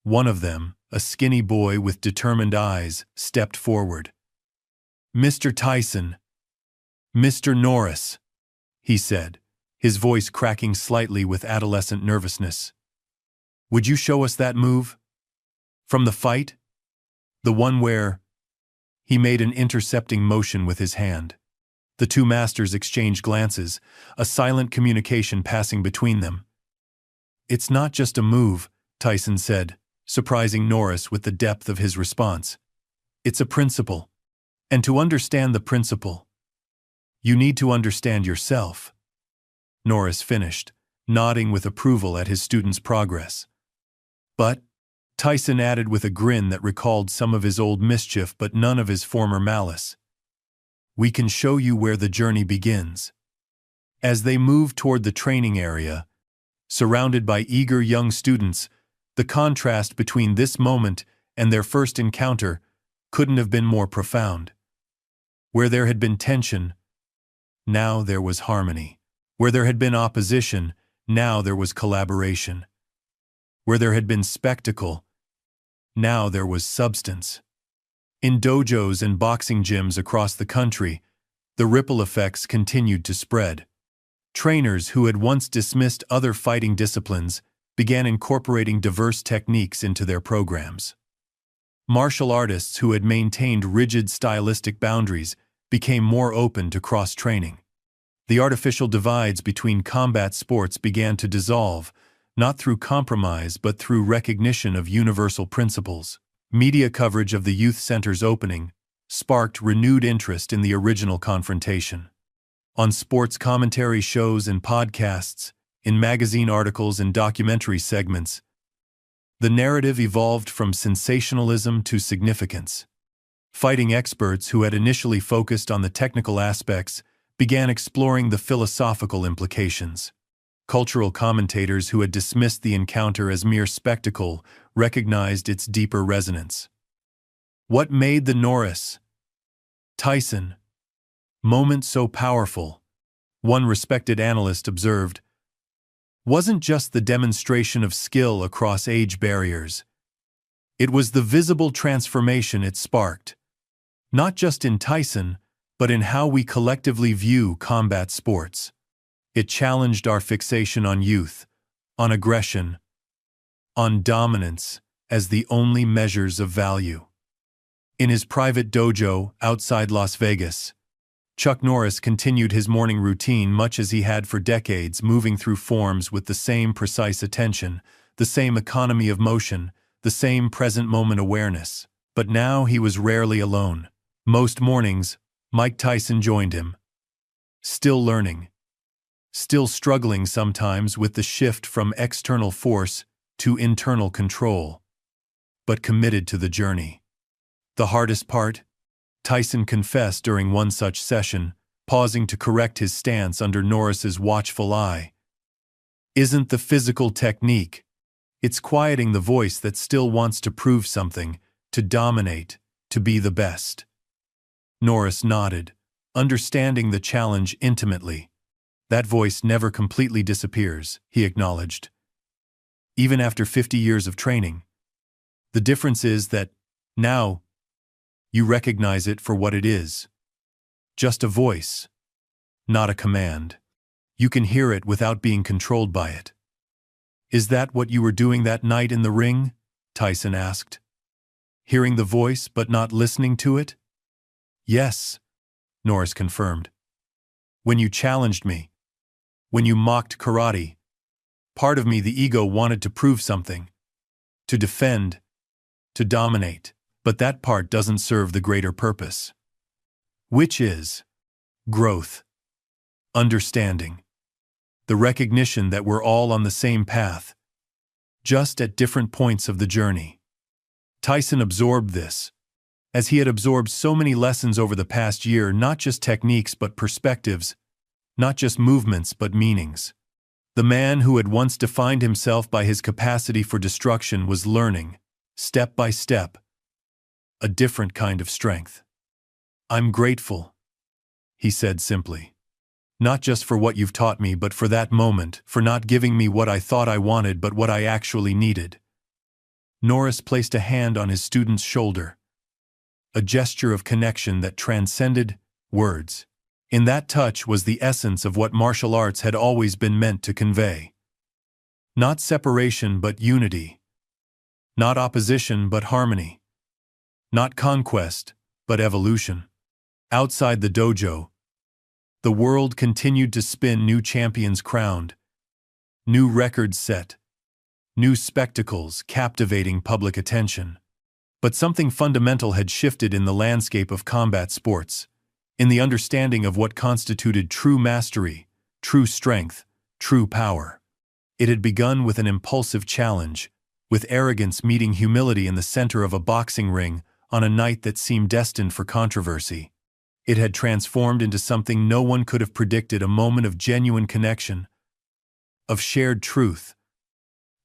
Speaker 1: One of them, a skinny boy with determined eyes, stepped forward. "Mr. Tyson, Mr. Norris," he said, his voice cracking slightly with adolescent nervousness. "Would you show us that move? From the fight? The one where—" He made an intercepting motion with his hand. The two masters exchanged glances, a silent communication passing between them. "It's not just a move," Tyson said, surprising Norris with the depth of his response. "It's a principle. And to understand the principle, you need to understand yourself." Norris finished, nodding with approval at his student's progress. "But," Tyson added with a grin that recalled some of his old mischief but none of his former malice, "we can show you where the journey begins." As they moved toward the training area, surrounded by eager young students, the contrast between this moment and their first encounter couldn't have been more profound. Where there had been tension, now there was harmony. Where there had been opposition, now there was collaboration. Where there had been spectacle, now there was substance. In dojos and boxing gyms across the country, the ripple effects continued to spread. Trainers who had once dismissed other fighting disciplines began incorporating diverse techniques into their programs. Martial artists who had maintained rigid stylistic boundaries became more open to cross-training. The artificial divides between combat sports began to dissolve, not through compromise but through recognition of universal principles. Media coverage of the youth center's opening sparked renewed interest in the original confrontation. On sports commentary shows and podcasts, in magazine articles and documentary segments, the narrative evolved from sensationalism to significance. Fighting experts who had initially focused on the technical aspects began exploring the philosophical implications. Cultural commentators who had dismissed the encounter as mere spectacle recognized its deeper resonance. What made the Norris Tyson moment so powerful, one respected analyst observed, wasn't just the demonstration of skill across age barriers. It was the visible transformation it sparked, not just in Tyson, but in how we collectively view combat sports. It challenged our fixation on youth, on aggression, on dominance as the only measures of value. In his private dojo outside Las Vegas, Chuck Norris continued his morning routine much as he had for decades, moving through forms with the same precise attention, the same economy of motion, the same present moment awareness. But now he was rarely alone. Most mornings, Mike Tyson joined him. Still learning. Still struggling sometimes with the shift from external force to internal control. But committed to the journey. The hardest part? Tyson confessed during one such session, pausing to correct his stance under Norris's watchful eye. Isn't the physical technique. It's quieting the voice that still wants to prove something, to dominate, to be the best. Norris nodded, understanding the challenge intimately. That voice never completely disappears, he acknowledged. Even after 50 years of training. The difference is that, now, you recognize it for what it is. Just a voice, not a command. You can hear it without being controlled by it. Is that what you were doing that night in the ring? Tyson asked. Hearing the voice but not listening to it? Yes, Norris confirmed. When you challenged me, when you mocked karate, part of me, the ego, wanted to prove something, to defend, to dominate. But that part doesn't serve the greater purpose. Which is growth, understanding, the recognition that we're all on the same path, just at different points of the journey. Tyson absorbed this, as he had absorbed so many lessons over the past year, not just techniques but perspectives, not just movements but meanings. The man who had once defined himself by his capacity for destruction was learning, step by step, a different kind of strength. I'm grateful, he said simply. Not just for what you've taught me, but for that moment, for not giving me what I thought I wanted but what I actually needed. Norris placed a hand on his student's shoulder, a gesture of connection that transcended words. In that touch was the essence of what martial arts had always been meant to convey. Not separation but unity. Not opposition but harmony. Not conquest, but evolution. Outside the dojo, the world continued to spin, new champions crowned, new records set, new spectacles captivating public attention. But something fundamental had shifted in the landscape of combat sports, in the understanding of what constituted true mastery, true strength, true power. It had begun with an impulsive challenge, with arrogance meeting humility in the center of a boxing ring, on a night that seemed destined for controversy. It had transformed into something no one could have predicted, a moment of genuine connection, of shared truth,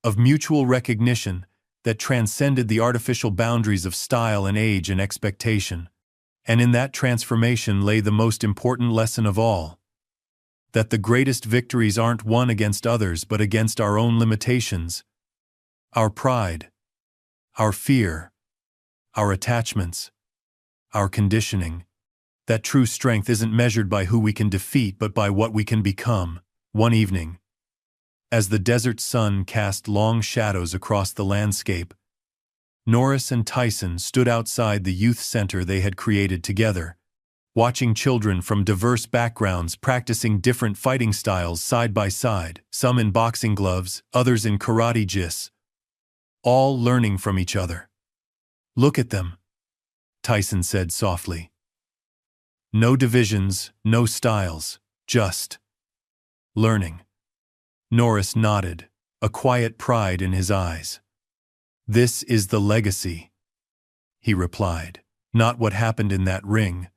Speaker 1: of mutual recognition that transcended the artificial boundaries of style and age and expectation. And in that transformation lay the most important lesson of all, that the greatest victories aren't won against others but against our own limitations, our pride, our fear, our attachments, our conditioning. That true strength isn't measured by who we can defeat but by what we can become. One evening, as the desert sun cast long shadows across the landscape, Norris and Tyson stood outside the youth center they had created together, watching children from diverse backgrounds practicing different fighting styles side by side, some in boxing gloves, others in karate gis, all learning from each other. Look at them, Tyson said softly. No divisions, no styles, just learning. Norris nodded, a quiet pride in his eyes. This is the legacy, he replied. Not what happened in that ring,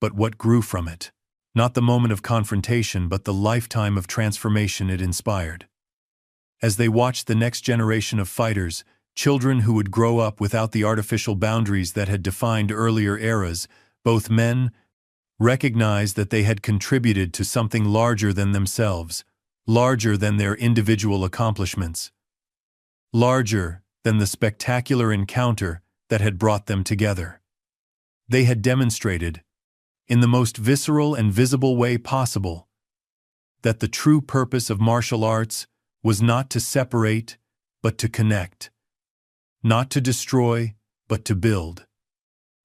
Speaker 1: but what grew from it. Not the moment of confrontation, but the lifetime of transformation it inspired. As they watched the next generation of fighters, children who would grow up without the artificial boundaries that had defined earlier eras, both men recognized that they had contributed to something larger than themselves, larger than their individual accomplishments, larger than the spectacular encounter that had brought them together. They had demonstrated, in the most visceral and visible way possible, that the true purpose of martial arts was not to separate, but to connect, not to destroy, but to build,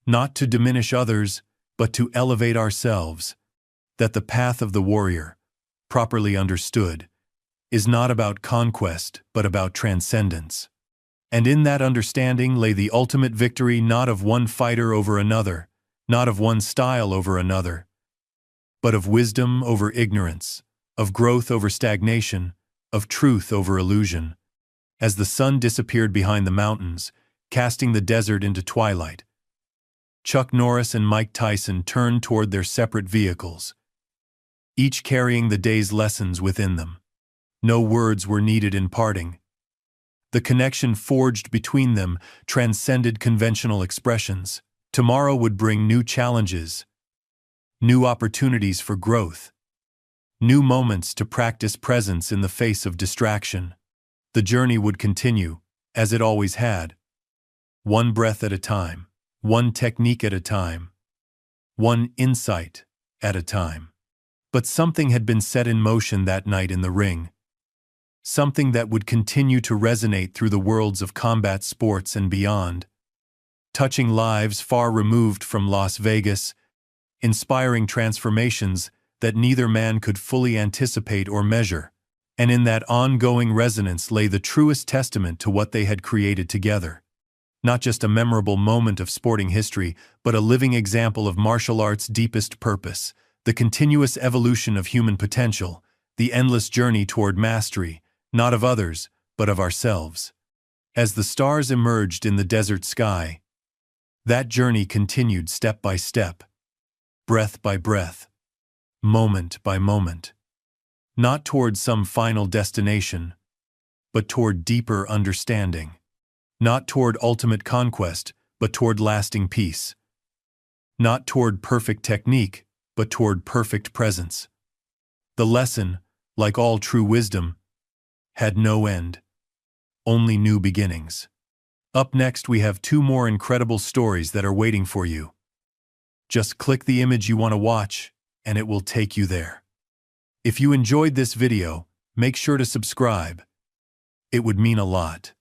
Speaker 1: not to diminish others, but to elevate ourselves, that the path of the warrior, properly understood, is not about conquest, but about transcendence. And in that understanding lay the ultimate victory, not of one fighter over another, not of one style over another, but of wisdom over ignorance, of growth over stagnation, of truth over illusion. As the sun disappeared behind the mountains, casting the desert into twilight, Chuck Norris and Mike Tyson turned toward their separate vehicles, each carrying the day's lessons within them. No words were needed in parting. The connection forged between them transcended conventional expressions. Tomorrow would bring new challenges, new opportunities for growth, new moments to practice presence in the face of distraction. The journey would continue, as it always had, one breath at a time, one technique at a time, one insight at a time. But something had been set in motion that night in the ring, something that would continue to resonate through the worlds of combat sports and beyond, touching lives far removed from Las Vegas, inspiring transformations that neither man could fully anticipate or measure. And in that ongoing resonance lay the truest testament to what they had created together. Not just a memorable moment of sporting history, but a living example of martial arts' deepest purpose, the continuous evolution of human potential, the endless journey toward mastery, not of others, but of ourselves. As the stars emerged in the desert sky, that journey continued step by step, breath by breath, moment by moment, not toward some final destination, but toward deeper understanding, not toward ultimate conquest, but toward lasting peace, not toward perfect technique, but toward perfect presence. The lesson, like all true wisdom, had no end, only new beginnings. Up next, we have two more incredible stories that are waiting for you. Just click the image you want to watch, and it will take you there. If you enjoyed this video, make sure to subscribe. It would mean a lot.